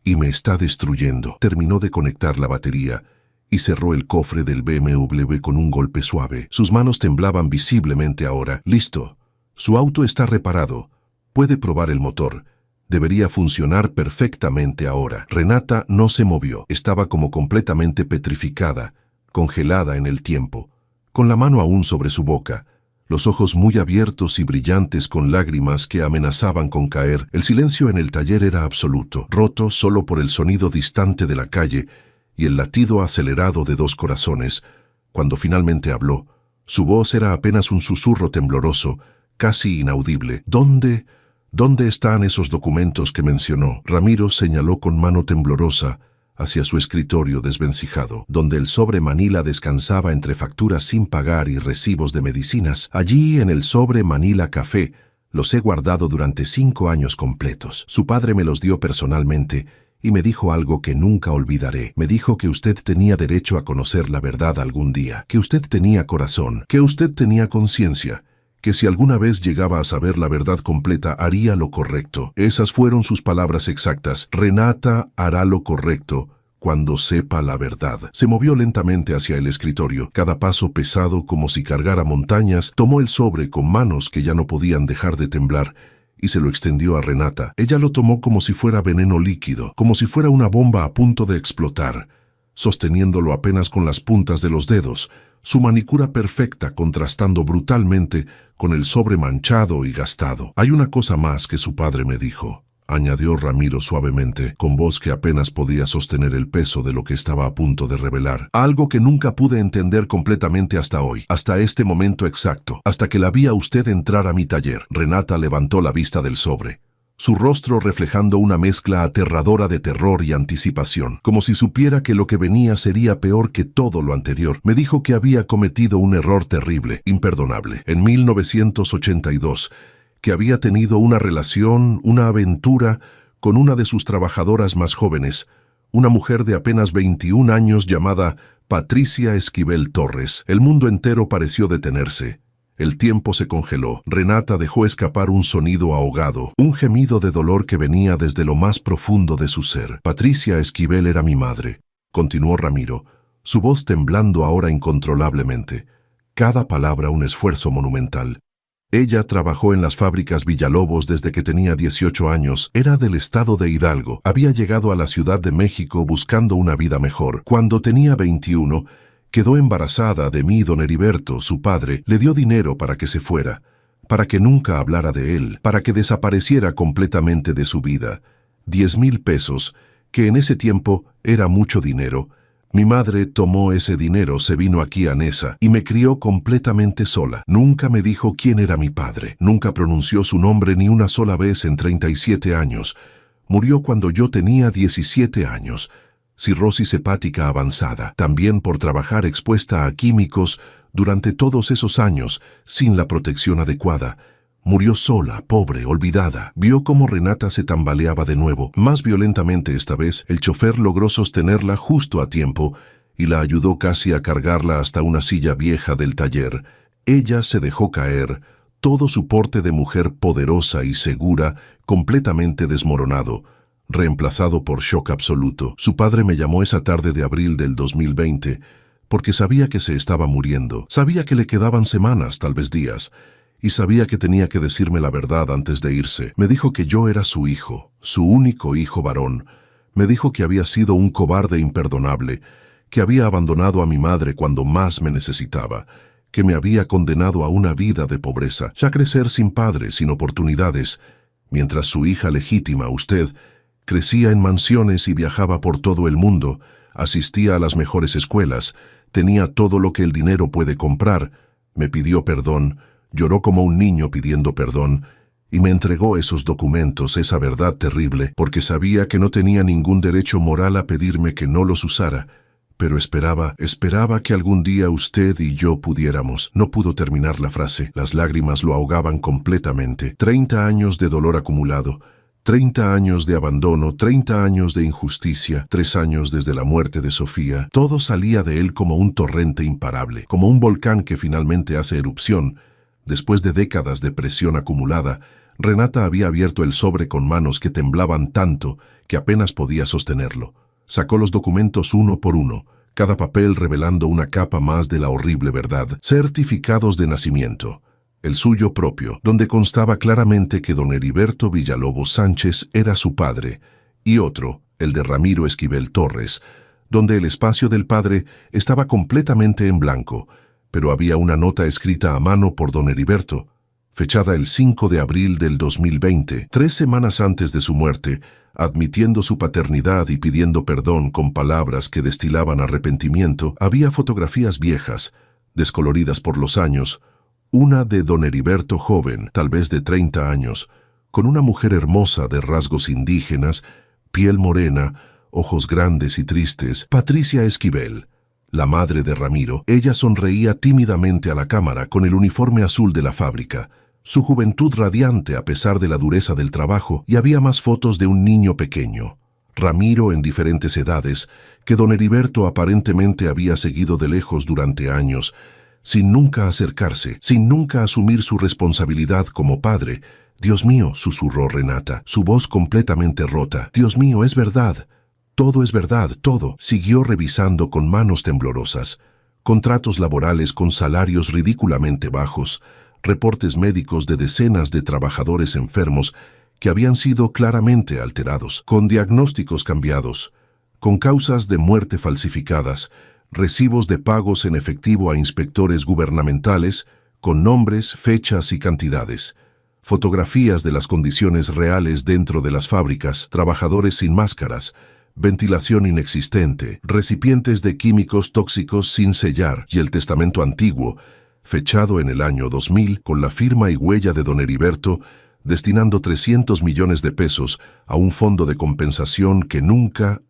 y me está destruyendo». Terminó de conectar la batería y cerró el cofre del BMW con un golpe suave. Sus manos temblaban visiblemente ahora. «Listo. Su auto está reparado. Puede probar el motor. Debería funcionar perfectamente ahora». Renata no se movió. Estaba como completamente petrificada, congelada en el tiempo, con la mano aún sobre su boca, los ojos muy abiertos y brillantes con lágrimas que amenazaban con caer. El silencio en el taller era absoluto, roto solo por el sonido distante de la calle y el latido acelerado de 2 corazones. Cuando finalmente habló, su voz era apenas un susurro tembloroso, casi inaudible. «¿Dónde están esos documentos que mencionó?». Ramiro señaló con mano temblorosa hacia su escritorio desvencijado, donde el sobre Manila descansaba entre facturas sin pagar y recibos de medicinas. «Allí, en el sobre Manila Café, los he guardado durante 5 años completos. Su padre me los dio personalmente y me dijo algo que nunca olvidaré. Me dijo que usted tenía derecho a conocer la verdad algún día, que usted tenía corazón, que usted tenía conciencia, que si alguna vez llegaba a saber la verdad completa haría lo correcto». Esas fueron sus palabras exactas. «Renata hará lo correcto cuando sepa la verdad». Se movió lentamente hacia el escritorio, cada paso pesado como si cargara montañas. Tomó el sobre con manos que ya no podían dejar de temblar y se lo extendió a Renata. Ella lo tomó como si fuera veneno líquido, como si fuera una bomba a punto de explotar, sosteniéndolo apenas con las puntas de los dedos, su manicura perfecta contrastando brutalmente con el sobre manchado y gastado. «Hay una cosa más que su padre me dijo», añadió Ramiro suavemente, con voz que apenas podía sostener el peso de lo que estaba a punto de revelar. «Algo que nunca pude entender completamente hasta hoy, hasta este momento exacto, hasta que la vi a usted entrar a mi taller». Renata levantó la vista del sobre, su rostro reflejando una mezcla aterradora de terror y anticipación, como si supiera que lo que venía sería peor que todo lo anterior. «Me dijo que había cometido un error terrible, imperdonable, en 1982, que había tenido una relación, una aventura, con una de sus trabajadoras más jóvenes, una mujer de apenas 21 años llamada Patricia Esquivel Torres». El mundo entero pareció detenerse. El tiempo se congeló. Renata dejó escapar un sonido ahogado, un gemido de dolor que venía desde lo más profundo de su ser. «Patricia Esquivel era mi madre», continuó Ramiro, su voz temblando ahora incontrolablemente. Cada palabra un esfuerzo monumental. «Ella trabajó en las fábricas Villalobos desde que tenía 18 años. Era del estado de Hidalgo. Había llegado a la Ciudad de México buscando una vida mejor. Cuando tenía 21, quedó embarazada de mí. Don Heriberto, su padre, le dio dinero para que se fuera, para que nunca hablara de él, para que desapareciera completamente de su vida. 10,000 pesos, que en ese tiempo era mucho dinero. Mi madre tomó ese dinero, se vino aquí a Nesa y me crió completamente sola. Nunca me dijo quién era mi padre, nunca pronunció su nombre ni una sola vez en 37 años. Murió cuando yo tenía 17 años. Cirrosis hepática avanzada, también por trabajar expuesta a químicos durante todos esos años, sin la protección adecuada. Murió sola, pobre, olvidada. Vio cómo Renata se tambaleaba de nuevo. Más violentamente esta vez, el chofer logró sostenerla justo a tiempo y la ayudó casi a cargarla hasta una silla vieja del taller. Ella se dejó caer, todo su porte de mujer poderosa y segura, completamente desmoronado, reemplazado por shock absoluto. Su padre me llamó esa tarde de abril del 2020, porque sabía que se estaba muriendo. Sabía que le quedaban semanas, tal vez días, y sabía que tenía que decirme la verdad antes de irse. Me dijo que yo era su hijo, su único hijo varón. Me dijo que había sido un cobarde imperdonable, que había abandonado a mi madre cuando más me necesitaba, que me había condenado a una vida de pobreza, ya crecer sin padre, sin oportunidades, mientras su hija legítima, usted, Crecía en mansiones y viajaba por todo el mundo, asistía a las mejores escuelas, tenía todo lo que el dinero puede comprar, me pidió perdón, lloró como un niño pidiendo perdón, y me entregó esos documentos, esa verdad terrible, porque sabía que no tenía ningún derecho moral a pedirme que no los usara, pero esperaba que algún día usted y yo pudiéramos. No pudo terminar la frase, las lágrimas lo ahogaban completamente. 30 años de dolor acumulado, 30 años de abandono, 30 años de injusticia, 3 años desde la muerte de Sofía. Todo salía de él como un torrente imparable, como un volcán que finalmente hace erupción. Después de décadas de presión acumulada, Renata había abierto el sobre con manos que temblaban tanto que apenas podía sostenerlo. Sacó los documentos uno por uno, cada papel revelando una capa más de la horrible verdad. Certificados de nacimiento, el suyo propio, donde constaba claramente que don Heriberto Villalobos Sánchez era su padre, y otro, el de Ramiro Esquivel Torres, donde el espacio del padre estaba completamente en blanco, pero había una nota escrita a mano por don Heriberto, fechada el 5 de abril del 2020, 3 semanas antes de su muerte, admitiendo su paternidad y pidiendo perdón con palabras que destilaban arrepentimiento. Había fotografías viejas, descoloridas por los años, una de don Heriberto joven, tal vez de 30 años, con una mujer hermosa de rasgos indígenas, piel morena, ojos grandes y tristes, Patricia Esquivel, la madre de Ramiro. Ella sonreía tímidamente a la cámara con el uniforme azul de la fábrica, su juventud radiante a pesar de la dureza del trabajo, y había más fotos de un niño pequeño, Ramiro en diferentes edades, que don Heriberto aparentemente había seguido de lejos durante años, sin nunca acercarse, sin nunca asumir su responsabilidad como padre. «Dios mío», susurró Renata, su voz completamente rota. «Dios mío, es verdad. Todo es verdad, todo». Siguió revisando con manos temblorosas. Contratos laborales con salarios ridículamente bajos, reportes médicos de decenas de trabajadores enfermos que habían sido claramente alterados, con diagnósticos cambiados, con causas de muerte falsificadas, recibos de pagos en efectivo a inspectores gubernamentales, con nombres, fechas y cantidades, fotografías de las condiciones reales dentro de las fábricas, trabajadores sin máscaras, ventilación inexistente, recipientes de químicos tóxicos sin sellar y el testamento antiguo, fechado en el año 2000 con la firma y huella de don Heriberto, destinando 300 millones de pesos a un fondo de compensación que nunca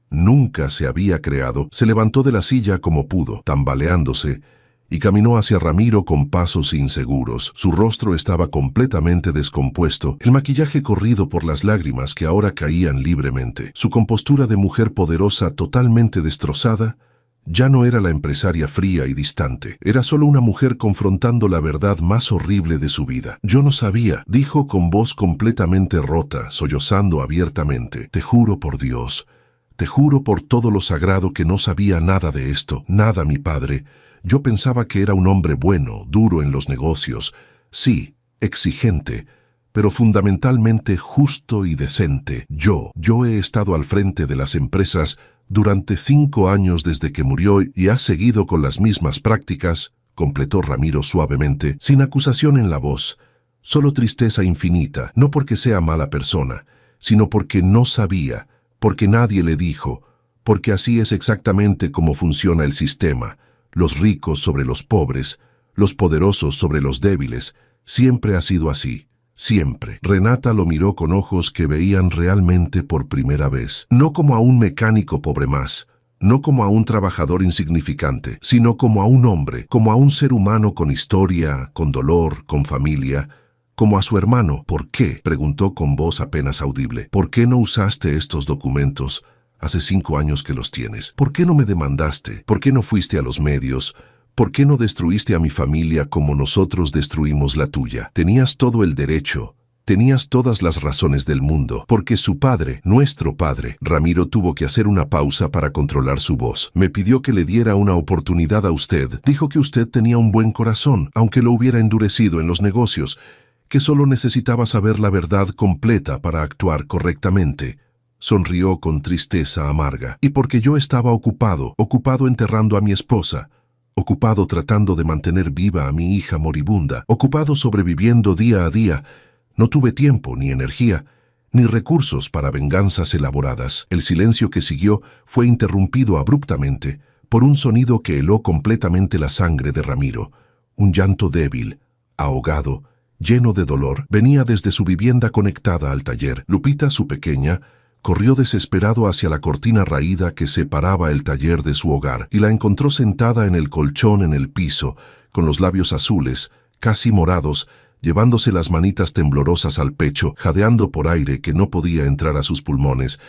se había creado. Se levantó de la silla como pudo, tambaleándose, y caminó hacia Ramiro con pasos inseguros. Su rostro estaba completamente descompuesto, el maquillaje corrido por las lágrimas que ahora caían libremente. Su compostura de mujer poderosa totalmente destrozada ya no era la empresaria fría y distante, era solo una mujer confrontando la verdad más horrible de su vida. «Yo no sabía», dijo con voz completamente rota, sollozando abiertamente. «Te juro por Dios, te juro por todo lo sagrado que no sabía nada de esto, nada, mi padre. Yo pensaba que era un hombre bueno, duro en los negocios, sí, exigente, pero fundamentalmente justo y decente. Yo he estado al frente de las empresas durante 5 años desde que murió y ha seguido con las mismas prácticas», completó Ramiro suavemente, sin acusación en la voz, solo tristeza infinita, no porque sea mala persona, sino porque no sabía, porque nadie le dijo, porque así es exactamente como funciona el sistema, los ricos sobre los pobres, los poderosos sobre los débiles, siempre ha sido así. Siempre. Renata lo miró con ojos que veían realmente por primera vez, no como a un mecánico pobre más, no como a un trabajador insignificante, sino como a un hombre, como a un ser humano con historia, con dolor, con familia, como a su hermano. «¿Por qué?», preguntó con voz apenas audible. «¿Por qué no usaste estos documentos? Hace 5 años que los tienes. ¿Por qué no me demandaste? ¿Por qué no fuiste a los medios? ¿Por qué no destruiste a mi familia como nosotros destruimos la tuya? Tenías todo el derecho, tenías todas las razones del mundo, porque su padre, nuestro padre». Ramiro tuvo que hacer una pausa para controlar su voz. «Me pidió que le diera una oportunidad a usted. Dijo que usted tenía un buen corazón, aunque lo hubiera endurecido en los negocios, que solo necesitaba saber la verdad completa para actuar correctamente». Sonrió con tristeza amarga. «Y porque yo estaba ocupado enterrando a mi esposa, ocupado tratando de mantener viva a mi hija moribunda, ocupado sobreviviendo día a día, no tuve tiempo ni energía, ni recursos para venganzas elaboradas. El silencio que siguió fue interrumpido abruptamente por un sonido que heló completamente la sangre de Ramiro. Un llanto débil, ahogado, lleno de dolor, venía desde su vivienda conectada al taller. Lupita, su pequeña, corrió desesperado hacia la cortina raída que separaba el taller de su hogar y la encontró sentada en el colchón en el piso, con los labios azules, casi morados, llevándose las manitas temblorosas al pecho, jadeando por aire que no podía entrar a sus pulmones.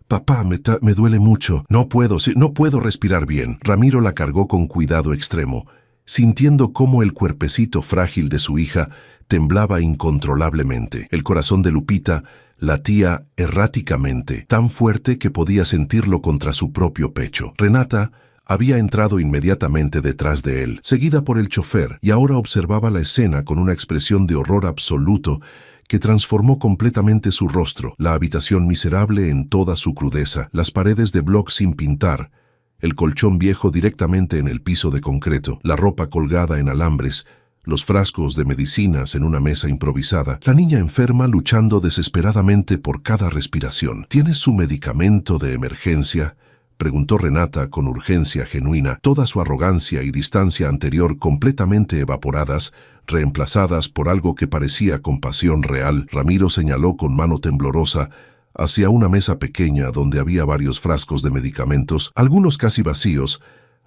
«Papá, me duele mucho. No puedo respirar bien». Ramiro la cargó con cuidado extremo, sintiendo cómo el cuerpecito frágil de su hija temblaba incontrolablemente. El corazón de Lupita latía erráticamente, tan fuerte que podía sentirlo contra su propio pecho. Renata había entrado inmediatamente detrás de él, seguida por el chofer, y ahora observaba la escena con una expresión de horror absoluto que transformó completamente su rostro. La habitación miserable en toda su crudeza, las paredes de bloc sin pintar, el colchón viejo directamente en el piso de concreto, la ropa colgada en alambres, los frascos de medicinas en una mesa improvisada, la niña enferma luchando desesperadamente por cada respiración. ¿Tienes su medicamento de emergencia?, preguntó Renata con urgencia genuina, toda su arrogancia y distancia anterior completamente evaporadas, reemplazadas por algo que parecía compasión real. Ramiro señaló con mano temblorosa hacia una mesa pequeña donde había varios frascos de medicamentos, algunos casi vacíos.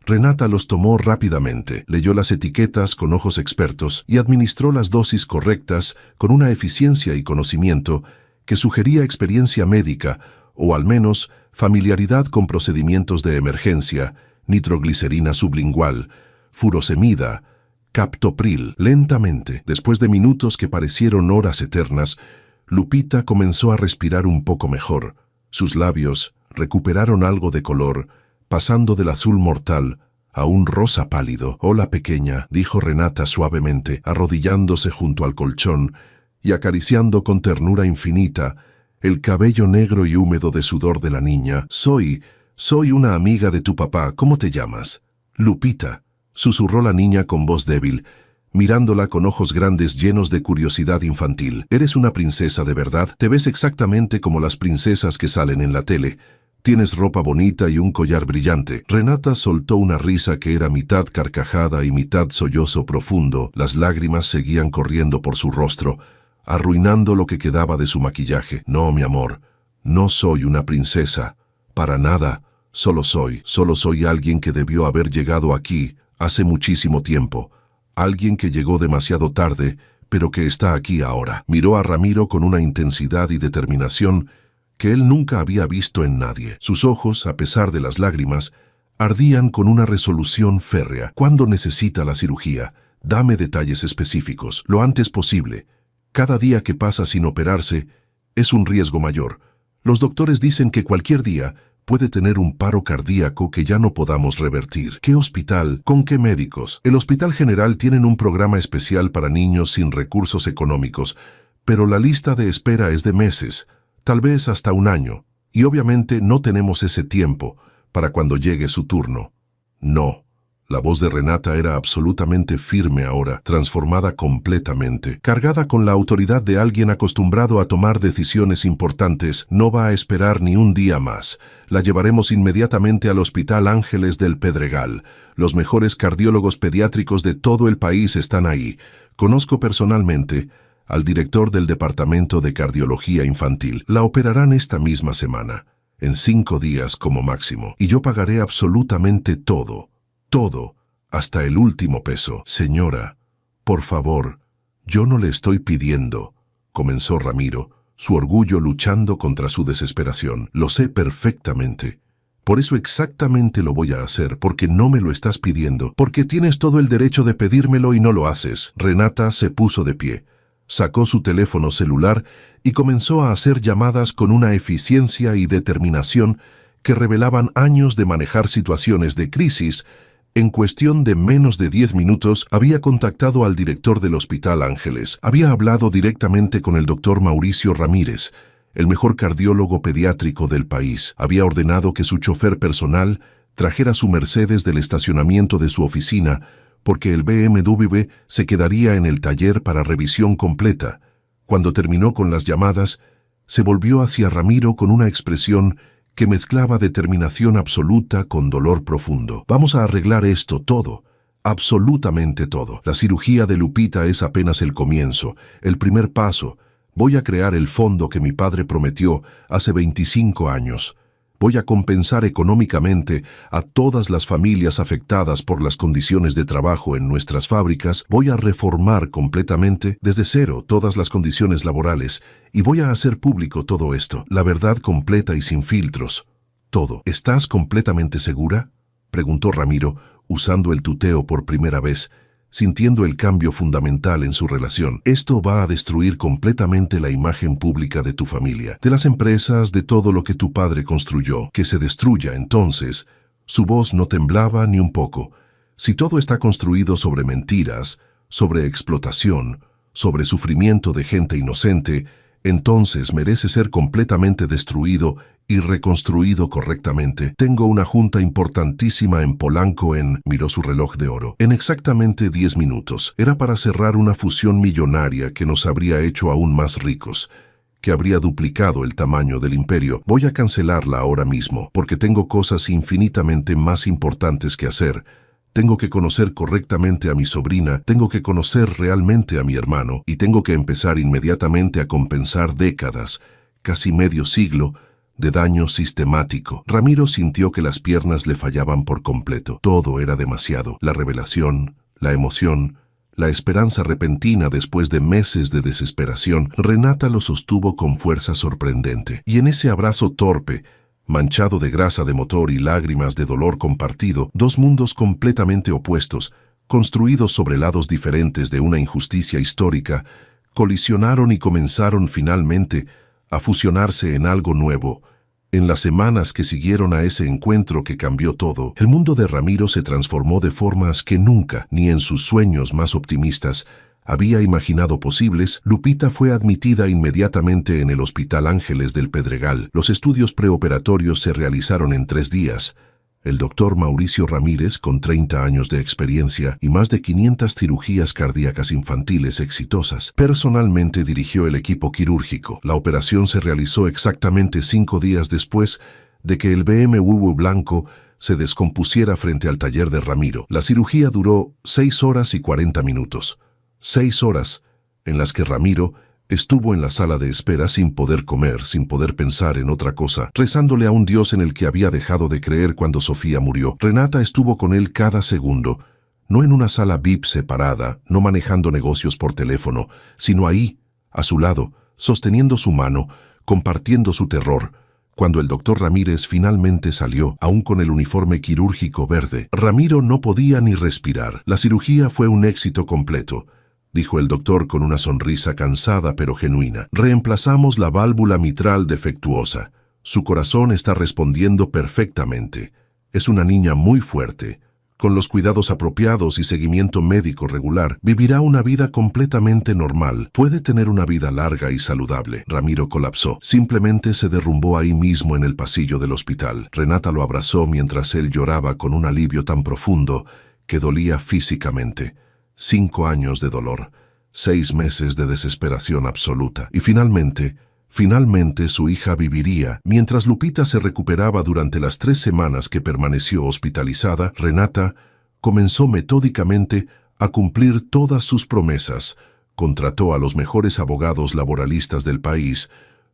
Renata los tomó rápidamente, leyó las etiquetas con ojos expertos y administró las dosis correctas con una eficiencia y conocimiento que sugería experiencia médica, o al menos familiaridad con procedimientos de emergencia: nitroglicerina sublingual, furosemida, captopril. Lentamente, después de minutos que parecieron horas eternas, Lupita comenzó a respirar un poco mejor. Sus labios recuperaron algo de color, pasando del azul mortal a un rosa pálido. «Hola, pequeña», dijo Renata suavemente, arrodillándose junto al colchón y acariciando con ternura infinita el cabello negro y húmedo de sudor de la niña. Soy una amiga de tu papá. ¿Cómo te llamas?» «Lupita», susurró la niña con voz débil, mirándola con ojos grandes llenos de curiosidad infantil. «¿Eres una princesa de verdad? Te ves exactamente como las princesas que salen en la tele. Tienes ropa bonita y un collar brillante». Renata soltó una risa que era mitad carcajada y mitad sollozo profundo. Las lágrimas seguían corriendo por su rostro, arruinando lo que quedaba de su maquillaje. «No, mi amor, no soy una princesa. Para nada. Solo soy alguien que debió haber llegado aquí hace muchísimo tiempo. Alguien que llegó demasiado tarde, pero que está aquí ahora». Miró a Ramiro con una intensidad y determinación que él nunca había visto en nadie. Sus ojos, a pesar de las lágrimas, ardían con una resolución férrea. «¿Cuándo necesita la cirugía? Dame detalles específicos, lo antes posible. Cada día que pasa sin operarse es un riesgo mayor. Los doctores dicen que cualquier día puede tener un paro cardíaco que ya no podamos revertir». «¿Qué hospital? ¿Con qué médicos?» «El Hospital General tienen un programa especial para niños sin recursos económicos, pero la lista de espera es de meses, tal vez hasta un año, y obviamente no tenemos ese tiempo para cuando llegue su turno». «No». La voz de Renata era absolutamente firme ahora, transformada completamente, cargada con la autoridad de alguien acostumbrado a tomar decisiones importantes. «No va a esperar ni un día más. La llevaremos inmediatamente al Hospital Ángeles del Pedregal. Los mejores cardiólogos pediátricos de todo el país están ahí. Conozco personalmente al director del Departamento de Cardiología Infantil. La operarán esta misma semana, en 5 días como máximo, y yo pagaré absolutamente todo, hasta el último peso». «Señora, por favor, yo no le estoy pidiendo», comenzó Ramiro, su orgullo luchando contra su desesperación. «Lo sé perfectamente. Por eso exactamente lo voy a hacer, porque no me lo estás pidiendo, porque tienes todo el derecho de pedírmelo y no lo haces». Renata se puso de pie, sacó su teléfono celular y comenzó a hacer llamadas con una eficiencia y determinación que revelaban años de manejar situaciones de crisis. En cuestión de menos de 10 minutos había contactado al director del Hospital Ángeles. Había hablado directamente con el doctor Mauricio Ramírez, el mejor cardiólogo pediátrico del país. Había ordenado que su chofer personal trajera su Mercedes del estacionamiento de su oficina, porque el BMW se quedaría en el taller para revisión completa. Cuando terminó con las llamadas, Se volvió hacia Ramiro con una expresión que mezclaba determinación absoluta con dolor profundo. Vamos a arreglar esto todo, absolutamente todo. La cirugía de Lupita es apenas el comienzo, el primer paso. Voy a crear el fondo que mi padre prometió hace 25 años. Voy a compensar económicamente a todas las familias afectadas por las condiciones de trabajo en nuestras fábricas. Voy a reformar completamente, desde cero, todas las condiciones laborales. Y voy a hacer público todo esto, la verdad completa y sin filtros. Todo. ¿Estás completamente segura?, preguntó Ramiro, usando el tuteo por primera vez, sintiendo el cambio fundamental en su relación. Esto va a destruir completamente la imagen pública de tu familia, de las empresas, de todo lo que tu padre construyó. Que se destruya, entonces. Su voz no temblaba ni un poco. Si todo está construido sobre mentiras, sobre explotación, sobre sufrimiento de gente inocente, entonces merece ser completamente destruido y reconstruido correctamente. Tengo una junta importantísima en Polanco miró su reloj de oro, en exactamente 10 minutos. Era para cerrar una fusión millonaria que nos habría hecho aún más ricos, que habría duplicado el tamaño del imperio. Voy a cancelarla ahora mismo, porque tengo cosas infinitamente más importantes que hacer. Tengo que conocer correctamente a mi sobrina, tengo que conocer realmente a mi hermano, y tengo que empezar inmediatamente a compensar décadas, casi medio siglo, de daño sistemático. Ramiro sintió que las piernas le fallaban por completo. Todo era demasiado. La revelación, la emoción, la esperanza repentina después de meses de desesperación. Renata lo sostuvo con fuerza sorprendente. Y en ese abrazo torpe, manchado de grasa de motor y lágrimas de dolor compartido, dos mundos completamente opuestos, construidos sobre lados diferentes de una injusticia histórica, colisionaron y comenzaron finalmente a fusionarse en algo nuevo. En las semanas que siguieron a ese encuentro que cambió todo, el mundo de Ramiro se transformó de formas que nunca, ni en sus sueños más optimistas, había imaginado posibles. Lupita fue admitida inmediatamente en el Hospital Ángeles del Pedregal. Los estudios preoperatorios se realizaron en 3 días. El doctor Mauricio Ramírez, con 30 años de experiencia y más de 500 cirugías cardíacas infantiles exitosas, personalmente dirigió el equipo quirúrgico. La operación se realizó exactamente 5 días después de que el BMW blanco se descompusiera frente al taller de Ramiro. La cirugía duró 6 horas y 40 minutos. 6 horas en las que Ramiro estuvo en la sala de espera sin poder comer, sin poder pensar en otra cosa, rezándole a un Dios en el que había dejado de creer cuando Sofía murió. Renata estuvo con él cada segundo, no en una sala VIP separada, no manejando negocios por teléfono, sino ahí, a su lado, sosteniendo su mano, compartiendo su terror. Cuando el doctor Ramírez finalmente salió, aún con el uniforme quirúrgico verde, Ramiro no podía ni respirar. La cirugía fue un éxito completo, dijo el doctor con una sonrisa cansada pero genuina. Reemplazamos la válvula mitral defectuosa. Su corazón está respondiendo perfectamente. Es una niña muy fuerte. Con los cuidados apropiados y seguimiento médico regular, vivirá una vida completamente normal. Puede tener una vida larga y saludable. Ramiro colapsó. Simplemente se derrumbó ahí mismo en el pasillo del hospital. Renata lo abrazó mientras él lloraba con un alivio tan profundo que dolía físicamente. 5 años de dolor, 6 meses de desesperación absoluta. Y finalmente su hija viviría. Mientras Lupita se recuperaba durante las 3 semanas que permaneció hospitalizada, Renata comenzó metódicamente a cumplir todas sus promesas. Contrató a los mejores abogados laboralistas del país,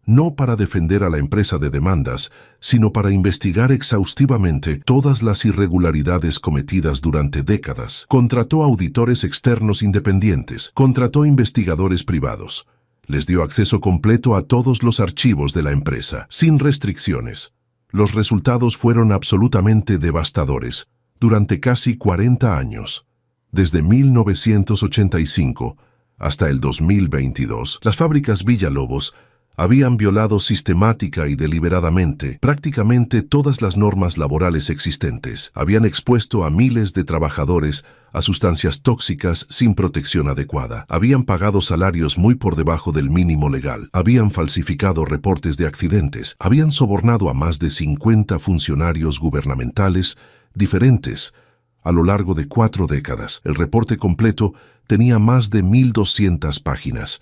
no para defender a la empresa de demandas, sino para investigar exhaustivamente todas las irregularidades cometidas durante décadas. Contrató auditores externos independientes, contrató investigadores privados. Les dio acceso completo a todos los archivos de la empresa, sin restricciones. Los resultados fueron absolutamente devastadores. Durante casi 40 años, desde 1985 hasta el 2022, las fábricas Villalobos habían violado sistemática y deliberadamente prácticamente todas las normas laborales existentes. Habían expuesto a miles de trabajadores a sustancias tóxicas sin protección adecuada. Habían pagado salarios muy por debajo del mínimo legal. Habían falsificado reportes de accidentes. Habían sobornado a más de 50 funcionarios gubernamentales diferentes a lo largo de 4 décadas. El reporte completo tenía más de 1.200 páginas.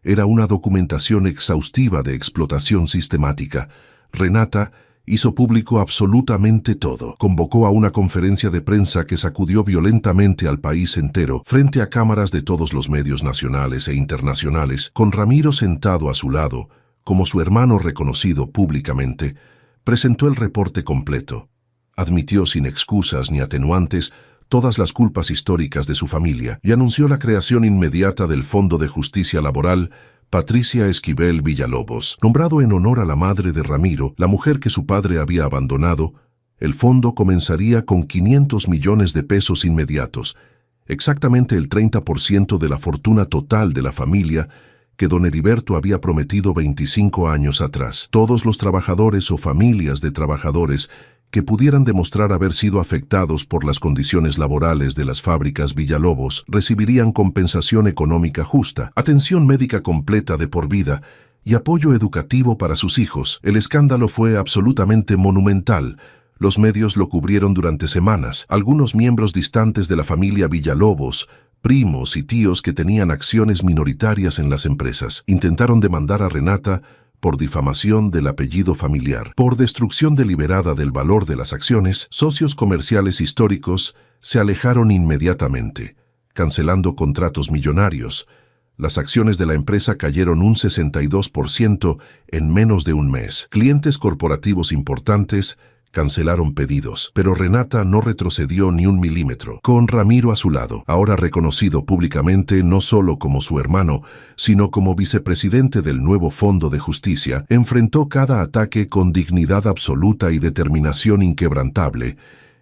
Era una documentación exhaustiva de explotación sistemática. Renata hizo público absolutamente todo. Convocó a una conferencia de prensa que sacudió violentamente al país entero, frente a cámaras de todos los medios nacionales e internacionales, con Ramiro sentado a su lado, como su hermano reconocido públicamente. Presentó el reporte completo. Admitió sin excusas ni atenuantes todas las culpas históricas de su familia y anunció la creación inmediata del Fondo de Justicia Laboral Patricia Esquivel Villalobos. Nombrado en honor a la madre de Ramiro, la mujer que su padre había abandonado, el fondo comenzaría con 500 millones de pesos inmediatos, exactamente el 30% de la fortuna total de la familia que don Heriberto había prometido 25 años atrás. Todos los trabajadores o familias de trabajadores que pudieran demostrar haber sido afectados por las condiciones laborales de las fábricas Villalobos recibirían compensación económica justa, atención médica completa de por vida y apoyo educativo para sus hijos. El escándalo fue absolutamente monumental. Los medios lo cubrieron durante semanas. Algunos miembros distantes de la familia Villalobos, primos y tíos que tenían acciones minoritarias en las empresas, intentaron demandar a Renata por difamación del apellido familiar. Por destrucción deliberada del valor de las acciones, socios comerciales históricos se alejaron inmediatamente, cancelando contratos millonarios. Las acciones de la empresa cayeron un 62% en menos de un mes. Clientes corporativos importantes cancelaron pedidos, pero Renata no retrocedió ni un milímetro. Con Ramiro a su lado, ahora reconocido públicamente no solo como su hermano, sino como vicepresidente del nuevo Fondo de Justicia, enfrentó cada ataque con dignidad absoluta y determinación inquebrantable.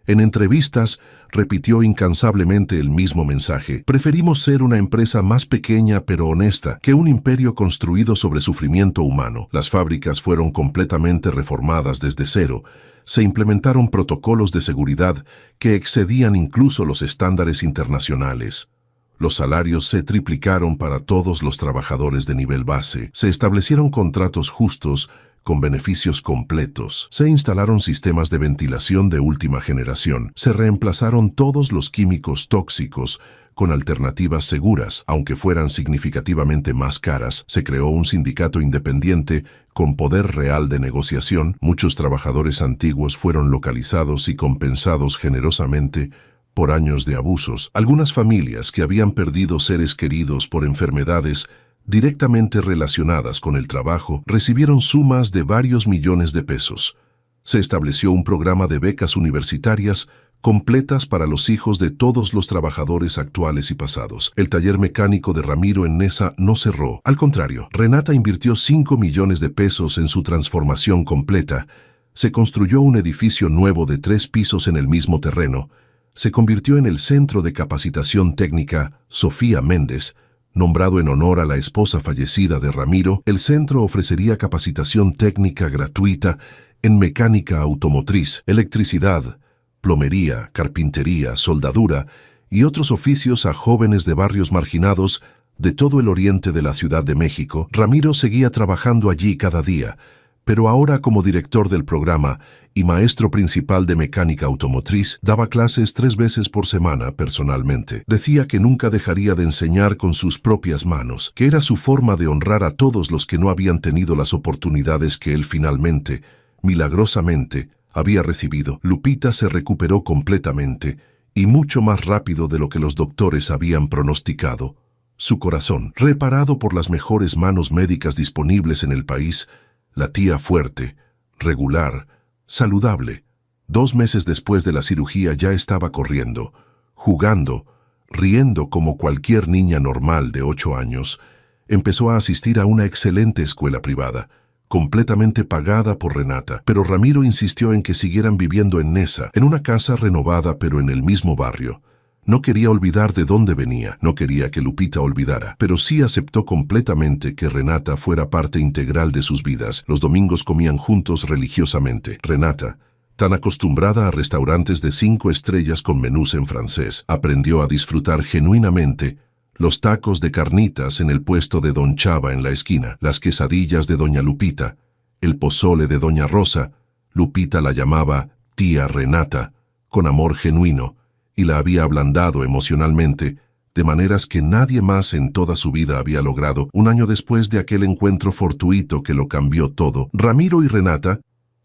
En entrevistas, repitió incansablemente el mismo mensaje: preferimos ser una empresa más pequeña pero honesta que un imperio construido sobre sufrimiento humano. Las fábricas fueron completamente reformadas desde cero. Se implementaron protocolos de seguridad que excedían incluso los estándares internacionales. Los salarios se triplicaron para todos los trabajadores de nivel base. Se establecieron contratos justos con beneficios completos. Se instalaron sistemas de ventilación de última generación. Se reemplazaron todos los químicos tóxicos con alternativas seguras, aunque fueran significativamente más caras. Se creó un sindicato independiente con poder real de negociación. Muchos trabajadores antiguos fueron localizados y compensados generosamente por años de abusos. Algunas familias que habían perdido seres queridos por enfermedades directamente relacionadas con el trabajo recibieron sumas de varios millones de pesos. Se estableció un programa de becas universitarias completas para los hijos de todos los trabajadores actuales y pasados. El taller mecánico de Ramiro en Nesa no cerró. Al contrario, Renata invirtió 5 millones de pesos en su transformación completa. Se construyó un edificio nuevo de 3 pisos en el mismo terreno. Se convirtió en el Centro de Capacitación Técnica Sofía Méndez. Nombrado en honor a la esposa fallecida de Ramiro, el centro ofrecería capacitación técnica gratuita en mecánica automotriz, electricidad, plomería, carpintería, soldadura y otros oficios a jóvenes de barrios marginados de todo el oriente de la Ciudad de México. Ramiro seguía trabajando allí cada día, pero ahora como director del programa y maestro principal de mecánica automotriz, daba clases 3 veces por semana personalmente. Decía que nunca dejaría de enseñar con sus propias manos, que era su forma de honrar a todos los que no habían tenido las oportunidades que él finalmente, milagrosamente, había recibido. Lupita se recuperó completamente y mucho más rápido de lo que los doctores habían pronosticado. Su corazón, reparado por las mejores manos médicas disponibles en el país, latía fuerte, regular, saludable. 2 meses después de la cirugía ya estaba corriendo, jugando, riendo como cualquier niña normal de 8 años. Empezó a asistir a una excelente escuela privada, completamente pagada por Renata, pero Ramiro insistió en que siguieran viviendo en Nesa, en una casa renovada pero en el mismo barrio. No quería olvidar de dónde venía, no quería que Lupita olvidara, pero sí aceptó completamente que Renata fuera parte integral de sus vidas. Los domingos comían juntos religiosamente. Renata, tan acostumbrada a restaurantes de 5 estrellas con menús en francés, aprendió a disfrutar genuinamente los tacos de carnitas en el puesto de Don Chava en la esquina, las quesadillas de Doña Lupita, el pozole de Doña Rosa. Lupita la llamaba tía Renata, con amor genuino, y la había ablandado emocionalmente de maneras que nadie más en toda su vida había logrado. Un año después de aquel encuentro fortuito que lo cambió todo, Ramiro y Renata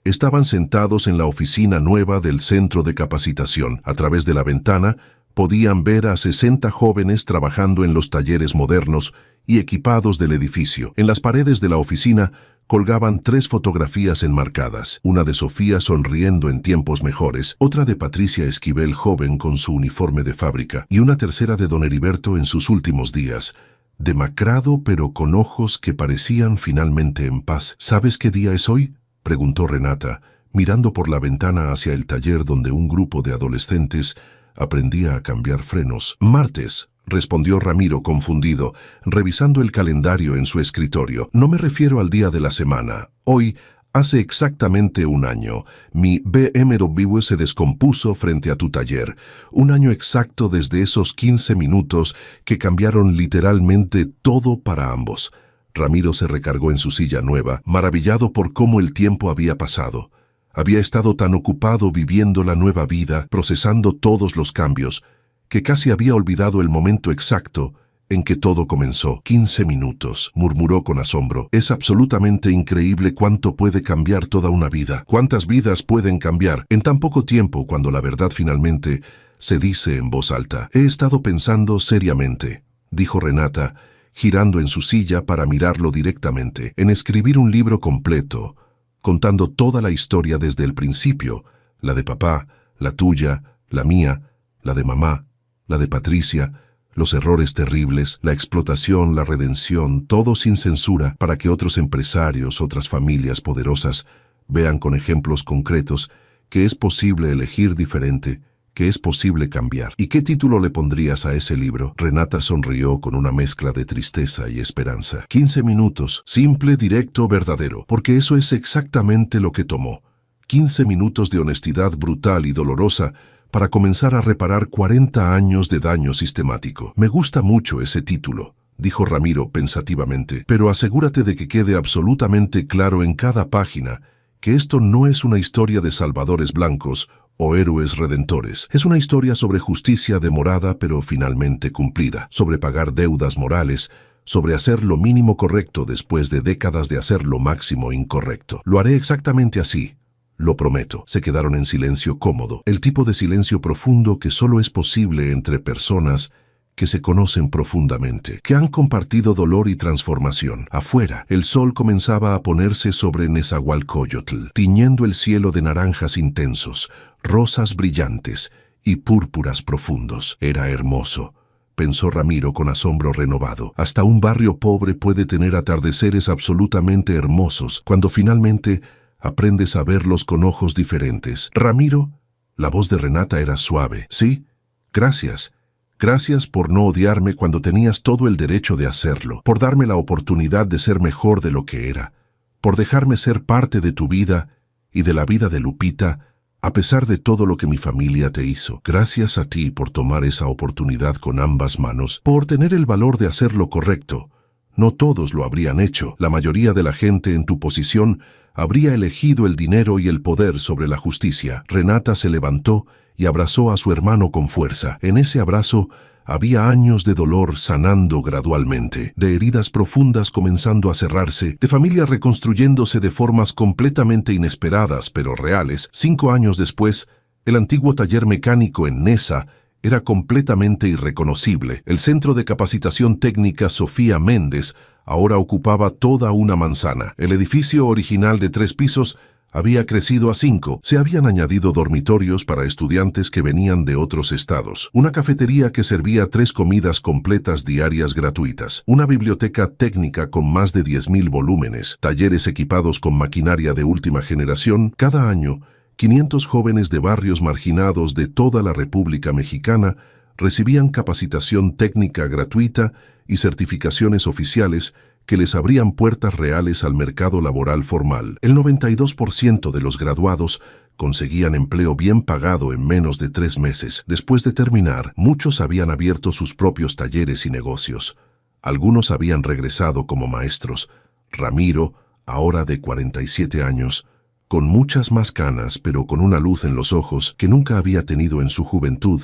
estaban sentados en la oficina nueva del centro de capacitación. A través de la ventana podían ver a 60 jóvenes trabajando en los talleres modernos y equipados del edificio. En las paredes de la oficina colgaban 3 fotografías enmarcadas, una de Sofía sonriendo en tiempos mejores, otra de Patricia Esquivel joven con su uniforme de fábrica y una tercera de don Heriberto en sus últimos días, demacrado pero con ojos que parecían finalmente en paz. ¿Sabes qué día es hoy?, preguntó Renata, mirando por la ventana hacia el taller donde un grupo de adolescentes aprendía a cambiar frenos. Martes, respondió Ramiro confundido, revisando el calendario en su escritorio. No me refiero al día de la semana. Hoy, hace exactamente un año, mi BMW se descompuso frente a tu taller. Un año exacto desde esos 15 minutos que cambiaron literalmente todo para ambos. Ramiro se recargó en su silla nueva, maravillado por cómo el tiempo había pasado. Había estado tan ocupado viviendo la nueva vida, procesando todos los cambios, que casi había olvidado el momento exacto en que todo comenzó. 15 minutos, murmuró con asombro. Es absolutamente increíble cuánto puede cambiar toda una vida. ¿Cuántas vidas pueden cambiar en tan poco tiempo cuando la verdad finalmente se dice en voz alta? He estado pensando seriamente, dijo Renata, girando en su silla para mirarlo directamente, en escribir un libro completo, contando toda la historia desde el principio, la de papá, la tuya, la mía, la de mamá, la de Patricia, los errores terribles, la explotación, la redención, todo sin censura, para que otros empresarios, otras familias poderosas, vean con ejemplos concretos que es posible elegir diferente, que es posible cambiar. ¿Y qué título le pondrías a ese libro? Renata sonrió con una mezcla de tristeza y esperanza. 15 minutos, simple, directo, verdadero, porque eso es exactamente lo que tomó. 15 minutos de honestidad brutal y dolorosa para comenzar a reparar 40 años de daño sistemático. Me gusta mucho ese título, dijo Ramiro pensativamente, pero asegúrate de que quede absolutamente claro en cada página que esto no es una historia de salvadores blancos o héroes redentores. Es una historia sobre justicia demorada pero finalmente cumplida, sobre pagar deudas morales, sobre hacer lo mínimo correcto después de décadas de hacer lo máximo incorrecto. Lo haré exactamente así. Lo prometo. Se quedaron en silencio cómodo, el tipo de silencio profundo que solo es posible entre personas que se conocen profundamente, que han compartido dolor y transformación. Afuera, el sol comenzaba a ponerse sobre Nezahualcóyotl, tiñendo el cielo de naranjas intensos, rosas brillantes y púrpuras profundos. Era hermoso, pensó Ramiro con asombro renovado. Hasta un barrio pobre puede tener atardeceres absolutamente hermosos cuando finalmente aprendes a verlos con ojos diferentes. Ramiro, la voz de Renata era suave. Sí, gracias. Gracias por no odiarme cuando tenías todo el derecho de hacerlo, por darme la oportunidad de ser mejor de lo que era, por dejarme ser parte de tu vida y de la vida de Lupita, a pesar de todo lo que mi familia te hizo. Gracias a ti por tomar esa oportunidad con ambas manos, por tener el valor de hacer lo correcto. No todos lo habrían hecho. La mayoría de la gente en tu posición habría elegido el dinero y el poder sobre la justicia. Renata se levantó y abrazó a su hermano con fuerza. En ese abrazo había años de dolor sanando gradualmente, de heridas profundas comenzando a cerrarse, de familias reconstruyéndose de formas completamente inesperadas pero reales. 5 años después, el antiguo taller mecánico en Nesa era completamente irreconocible. El Centro de Capacitación Técnica Sofía Méndez ahora ocupaba toda una manzana. El edificio original de 3 pisos había crecido a 5. Se habían añadido dormitorios para estudiantes que venían de otros estados, una cafetería que servía 3 comidas completas diarias gratuitas, una biblioteca técnica con más de 10.000 volúmenes, talleres equipados con maquinaria de última generación. Cada año, 500 jóvenes de barrios marginados de toda la República Mexicana recibían capacitación técnica gratuita y certificaciones oficiales que les abrían puertas reales al mercado laboral formal. El 92% de los graduados conseguían empleo bien pagado en menos de 3 meses. Después de terminar, muchos habían abierto sus propios talleres y negocios. Algunos habían regresado como maestros. Ramiro, ahora de 47 años, con muchas más canas pero con una luz en los ojos que nunca había tenido en su juventud,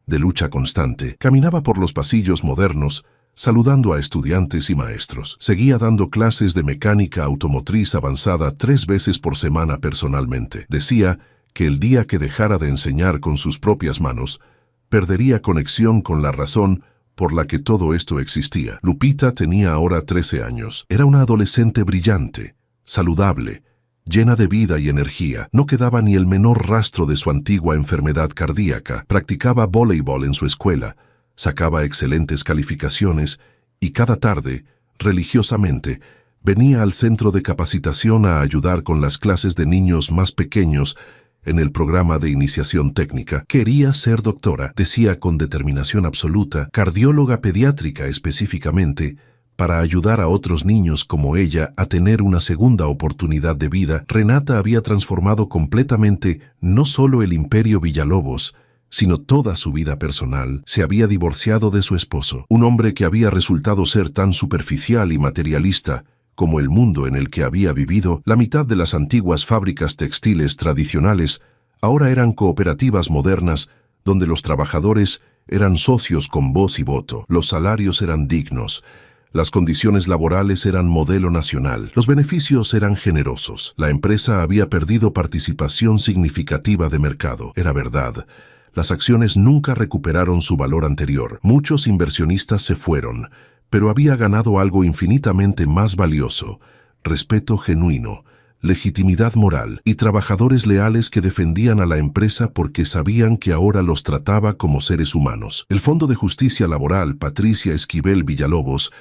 de lucha constante. Caminaba por los pasillos modernos, saludando a estudiantes y maestros. Seguía dando clases de mecánica automotriz avanzada 3 veces por semana personalmente. Decía que el día que dejara de enseñar con sus propias manos, perdería conexión con la razón por la que todo esto existía. Lupita tenía ahora 13 años. Era una adolescente brillante, saludable, llena de vida y energía. No quedaba ni el menor rastro de su antigua enfermedad cardíaca. Practicaba voleibol en su escuela, sacaba excelentes calificaciones y cada tarde, religiosamente, venía al centro de capacitación a ayudar con las clases de niños más pequeños en el programa de iniciación técnica. Quería ser doctora, decía con determinación absoluta, cardióloga pediátrica específicamente, para ayudar a otros niños como ella a tener una segunda oportunidad de vida. Renata había transformado completamente no solo el imperio Villalobos, sino toda su vida personal. Se había divorciado de su esposo, un hombre que había resultado ser tan superficial y materialista como el mundo en el que había vivido. La mitad de las antiguas fábricas textiles tradicionales ahora eran cooperativas modernas donde los trabajadores eran socios con voz y voto. Los salarios eran dignos, las condiciones laborales eran modelo nacional, los beneficios eran generosos. La empresa había perdido participación significativa de mercado. Era verdad. Las acciones nunca recuperaron su valor anterior. Muchos inversionistas se fueron, pero había ganado algo infinitamente más valioso: respeto genuino, legitimidad moral y trabajadores leales que defendían a la empresa porque sabían que ahora los trataba como seres humanos. El Fondo de Justicia Laboral Patricia Esquivel Villalobos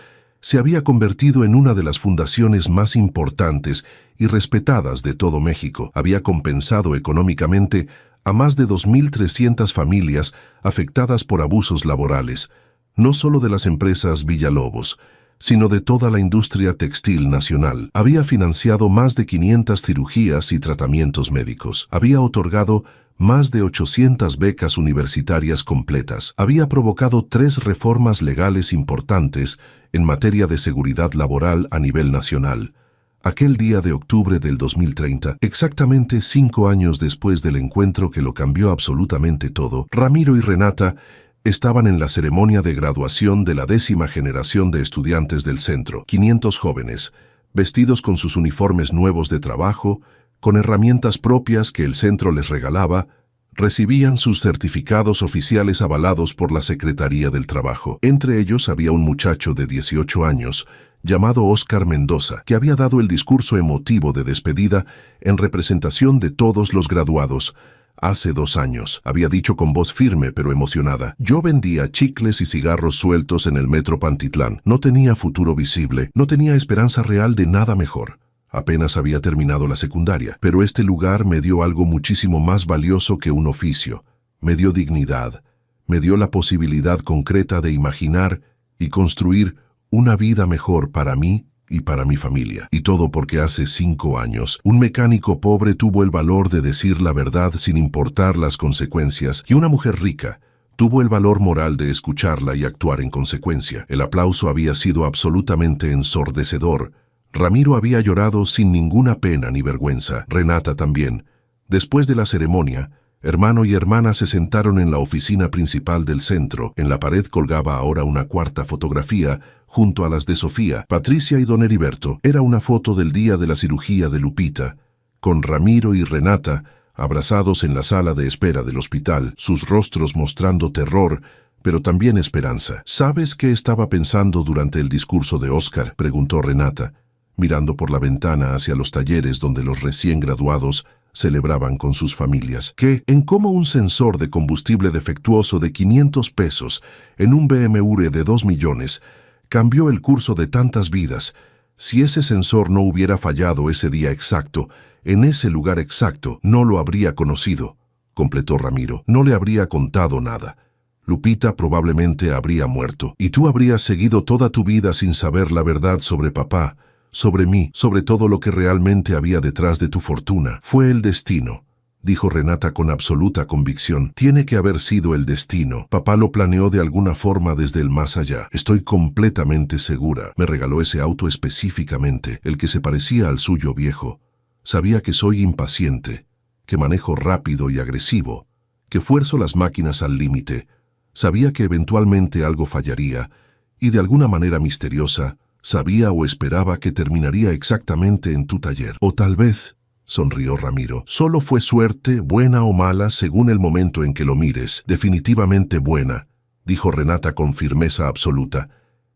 se había convertido en una de las fundaciones más importantes y respetadas de todo México. Había compensado económicamente a más de 2.300 familias afectadas por abusos laborales, no solo de las empresas Villalobos, sino de toda la industria textil nacional. Había financiado más de 500 cirugías y tratamientos médicos. Había otorgado más de 800 becas universitarias completas. Había provocado 3 reformas legales importantes en materia de seguridad laboral a nivel nacional. Aquel día de octubre del 2030, exactamente 5 años después del encuentro que lo cambió absolutamente todo, Ramiro y Renata estaban en la ceremonia de graduación de la 10ª generación de estudiantes del centro. 500 jóvenes, vestidos con sus uniformes nuevos de trabajo, con herramientas propias que el centro les regalaba, recibían sus certificados oficiales avalados por la Secretaría del Trabajo. Entre ellos había un muchacho de 18 años, llamado Óscar Mendoza, que había dado el discurso emotivo de despedida en representación de todos los graduados. Hace 2 años, había dicho con voz firme pero emocionada: yo vendía chicles y cigarros sueltos en el metro Pantitlán. No tenía futuro visible, no tenía esperanza real de nada mejor. Apenas había terminado la secundaria, pero este lugar me dio algo muchísimo más valioso que un oficio. Me dio dignidad, me dio la posibilidad concreta de imaginar y construir una vida mejor para mí y para mi familia. Y todo porque hace 5 años, un mecánico pobre tuvo el valor de decir la verdad sin importar las consecuencias, y una mujer rica tuvo el valor moral de escucharla y actuar en consecuencia. El aplauso había sido absolutamente ensordecedor. Ramiro había llorado sin ninguna pena ni vergüenza. Renata también. Después de la ceremonia, hermano y hermana se sentaron en la oficina principal del centro. En la pared colgaba ahora una 4ª fotografía, junto a las de Sofía, Patricia y don Heriberto. Era una foto del día de la cirugía de Lupita, con Ramiro y Renata abrazados en la sala de espera del hospital, sus rostros mostrando terror, pero también esperanza. ¿Sabes qué estaba pensando durante el discurso de Óscar?, preguntó Renata, mirando por la ventana hacia los talleres donde los recién graduados celebraban con sus familias. Que, en cómo un sensor de combustible defectuoso de 500 pesos en un BMW de 2 millones cambió el curso de tantas vidas. Si ese sensor no hubiera fallado ese día exacto, en ese lugar exacto, no lo habría conocido, completó Ramiro. No le habría contado nada. Lupita probablemente habría muerto, y tú habrías seguido toda tu vida sin saber la verdad sobre papá, sobre mí, sobre todo lo que realmente había detrás de tu fortuna. Fue el destino, dijo Renata con absoluta convicción. Tiene que haber sido el destino. Papá lo planeó de alguna forma desde el más allá. Estoy completamente segura. Me regaló ese auto específicamente, el que se parecía al suyo viejo. Sabía que soy impaciente, que manejo rápido y agresivo, que fuerzo las máquinas al límite. Sabía que eventualmente algo fallaría, y de alguna manera misteriosa, sabía o esperaba que terminaría exactamente en tu taller. O tal vez, sonrió Ramiro, solo fue suerte, buena o mala, según el momento en que lo mires. Definitivamente buena, dijo Renata con firmeza absoluta.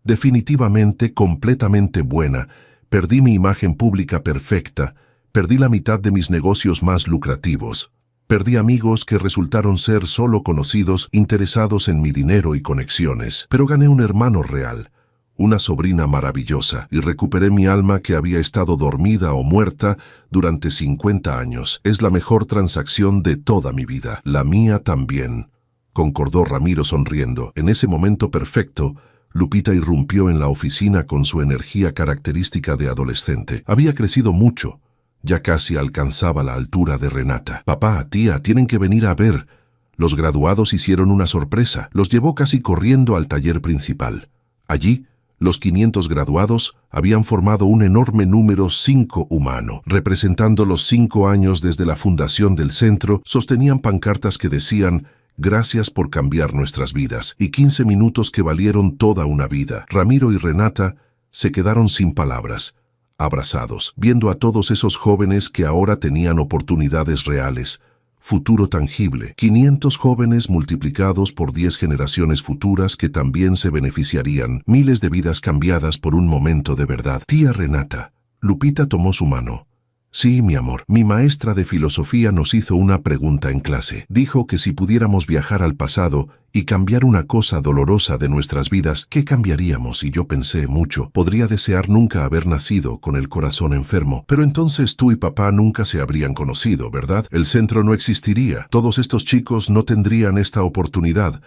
Definitivamente, completamente buena. Perdí mi imagen pública perfecta. Perdí la mitad de mis negocios más lucrativos. Perdí amigos que resultaron ser solo conocidos interesados en mi dinero y conexiones. Pero gané un hermano real, una sobrina maravillosa, y recuperé mi alma que había estado dormida o muerta durante 50 años. Es la mejor transacción de toda mi vida. La mía también, concordó Ramiro sonriendo. En ese momento perfecto, Lupita irrumpió en la oficina con su energía característica de adolescente. Había crecido mucho. Ya casi alcanzaba la altura de Renata. Papá, tía, tienen que venir a ver. Los graduados hicieron una sorpresa. Los llevó casi corriendo al taller principal. Allí, los 500 graduados habían formado un enorme número 5 humano. Representando los 5 años desde la fundación del centro, sostenían pancartas que decían: «Gracias por cambiar nuestras vidas», y 15 minutos que valieron toda una vida. Ramiro y Renata se quedaron sin palabras, abrazados, viendo a todos esos jóvenes que ahora tenían oportunidades reales, futuro tangible. 500 jóvenes multiplicados por 10 generaciones futuras que también se beneficiarían, miles de vidas cambiadas por un momento de verdad. Tía Renata, Lupita tomó su mano. Sí, mi amor, mi maestra de filosofía nos hizo una pregunta en clase. Dijo que si pudiéramos viajar al pasado y cambiar una cosa dolorosa de nuestras vidas, ¿qué cambiaríamos? Y yo pensé mucho. Podría desear nunca haber nacido con el corazón enfermo. Pero entonces tú y papá nunca se habrían conocido, ¿verdad? El centro no existiría. Todos estos chicos no tendrían esta oportunidad.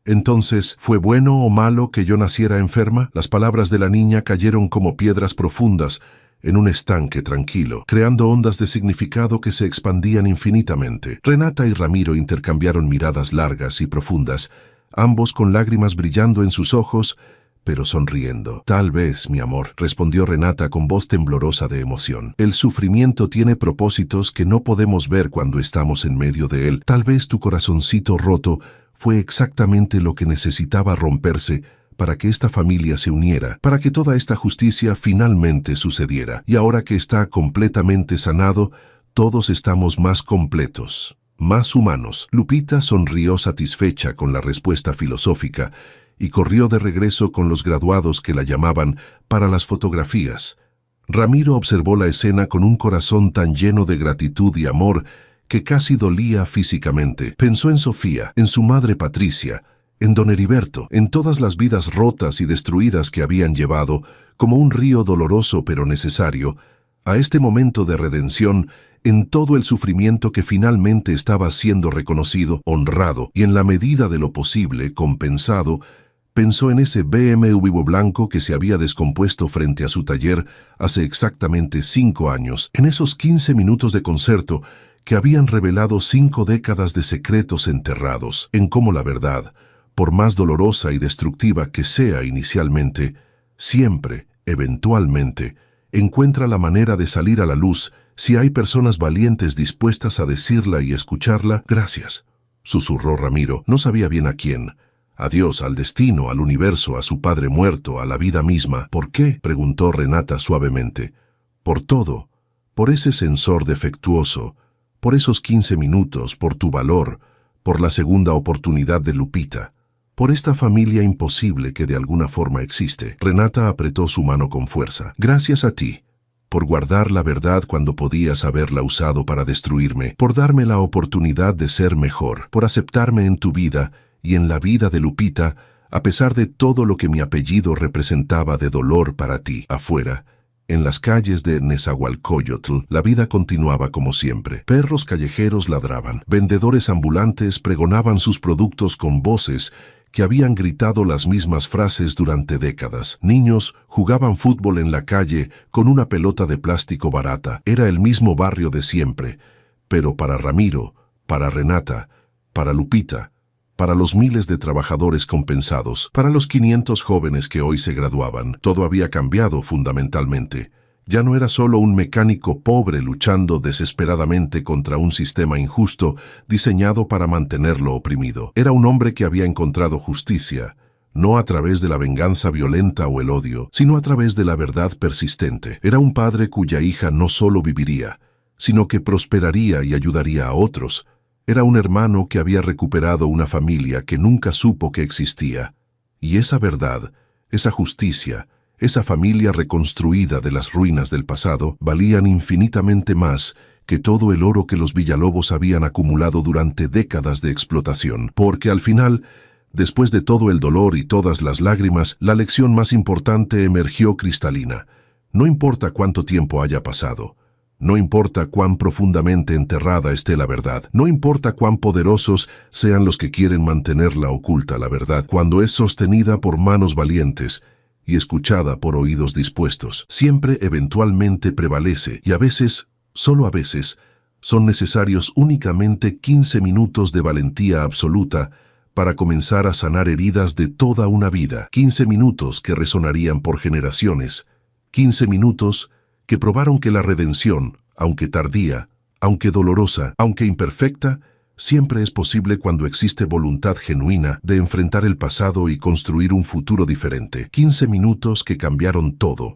Entonces, ¿fue bueno o malo que yo naciera enferma? Las palabras de la niña cayeron como piedras profundas en un estanque tranquilo, creando ondas de significado que se expandían infinitamente. Renata y Ramiro intercambiaron miradas largas y profundas, ambos con lágrimas brillando en sus ojos, pero sonriendo. Tal vez, mi amor, respondió Renata con voz temblorosa de emoción. El sufrimiento tiene propósitos que no podemos ver cuando estamos en medio de él. Tal vez tu corazoncito roto fue exactamente lo que necesitaba romperse para que esta familia se uniera, para que toda esta justicia finalmente sucediera. Y ahora que está completamente sanado, todos estamos más completos, más humanos. Lupita sonrió satisfecha con la respuesta filosófica y corrió de regreso con los graduados que la llamaban para las fotografías. Ramiro observó la escena con un corazón tan lleno de gratitud y amor que casi dolía físicamente. Pensó en Sofía, en su madre Patricia, en don Heriberto, en todas las vidas rotas y destruidas que habían llevado, como un río doloroso pero necesario, a este momento de redención, en todo el sufrimiento que finalmente estaba siendo reconocido, honrado y en la medida de lo posible compensado. Pensó en ese BMW blanco que se había descompuesto frente a su taller hace exactamente 5 años, en esos 15 minutos de concierto que habían revelado 5 décadas de secretos enterrados, en cómo la verdad, por más dolorosa y destructiva que sea inicialmente, siempre, eventualmente, encuentra la manera de salir a la luz si hay personas valientes dispuestas a decirla y escucharla. Gracias, susurró Ramiro. No sabía bien a quién. A Dios, al destino, al universo, a su padre muerto, a la vida misma. ¿Por qué?, preguntó Renata suavemente. Por todo, por ese sensor defectuoso, por esos 15 minutos, por tu valor, por la segunda oportunidad de Lupita, por esta familia imposible que de alguna forma existe. Renata apretó su mano con fuerza. Gracias a ti, por guardar la verdad cuando podías haberla usado para destruirme, por darme la oportunidad de ser mejor, por aceptarme en tu vida y en la vida de Lupita, a pesar de todo lo que mi apellido representaba de dolor para ti. Afuera, en las calles de Nezahualcóyotl, la vida continuaba como siempre. Perros callejeros ladraban, vendedores ambulantes pregonaban sus productos con voces que habían gritado las mismas frases durante décadas. Niños jugaban fútbol en la calle con una pelota de plástico barata. Era el mismo barrio de siempre, pero para Ramiro, para Renata, para Lupita, para los miles de trabajadores compensados, para los 500 jóvenes que hoy se graduaban, todo había cambiado fundamentalmente. Ya no era solo un mecánico pobre luchando desesperadamente contra un sistema injusto diseñado para mantenerlo oprimido. Era un hombre que había encontrado justicia, no a través de la venganza violenta o el odio, sino a través de la verdad persistente. Era un padre cuya hija no solo viviría, sino que prosperaría y ayudaría a otros. Era un hermano que había recuperado una familia que nunca supo que existía. Y esa verdad, esa justicia, esa familia reconstruida de las ruinas del pasado, valían infinitamente más que todo el oro que los Villalobos habían acumulado durante décadas de explotación. Porque al final, después de todo el dolor y todas las lágrimas, la lección más importante emergió cristalina. No importa cuánto tiempo haya pasado, no importa cuán profundamente enterrada esté la verdad, no importa cuán poderosos sean los que quieren mantenerla oculta, la verdad, cuando es sostenida por manos valientes y escuchada por oídos dispuestos, siempre eventualmente prevalece y a veces, solo a veces, son necesarios únicamente 15 minutos de valentía absoluta para comenzar a sanar heridas de toda una vida, 15 minutos que resonarían por generaciones, 15 minutos que probaron que la redención, aunque tardía, aunque dolorosa, aunque imperfecta, siempre es posible cuando existe voluntad genuina de enfrentar el pasado y construir un futuro diferente. 15 minutos que cambiaron todo.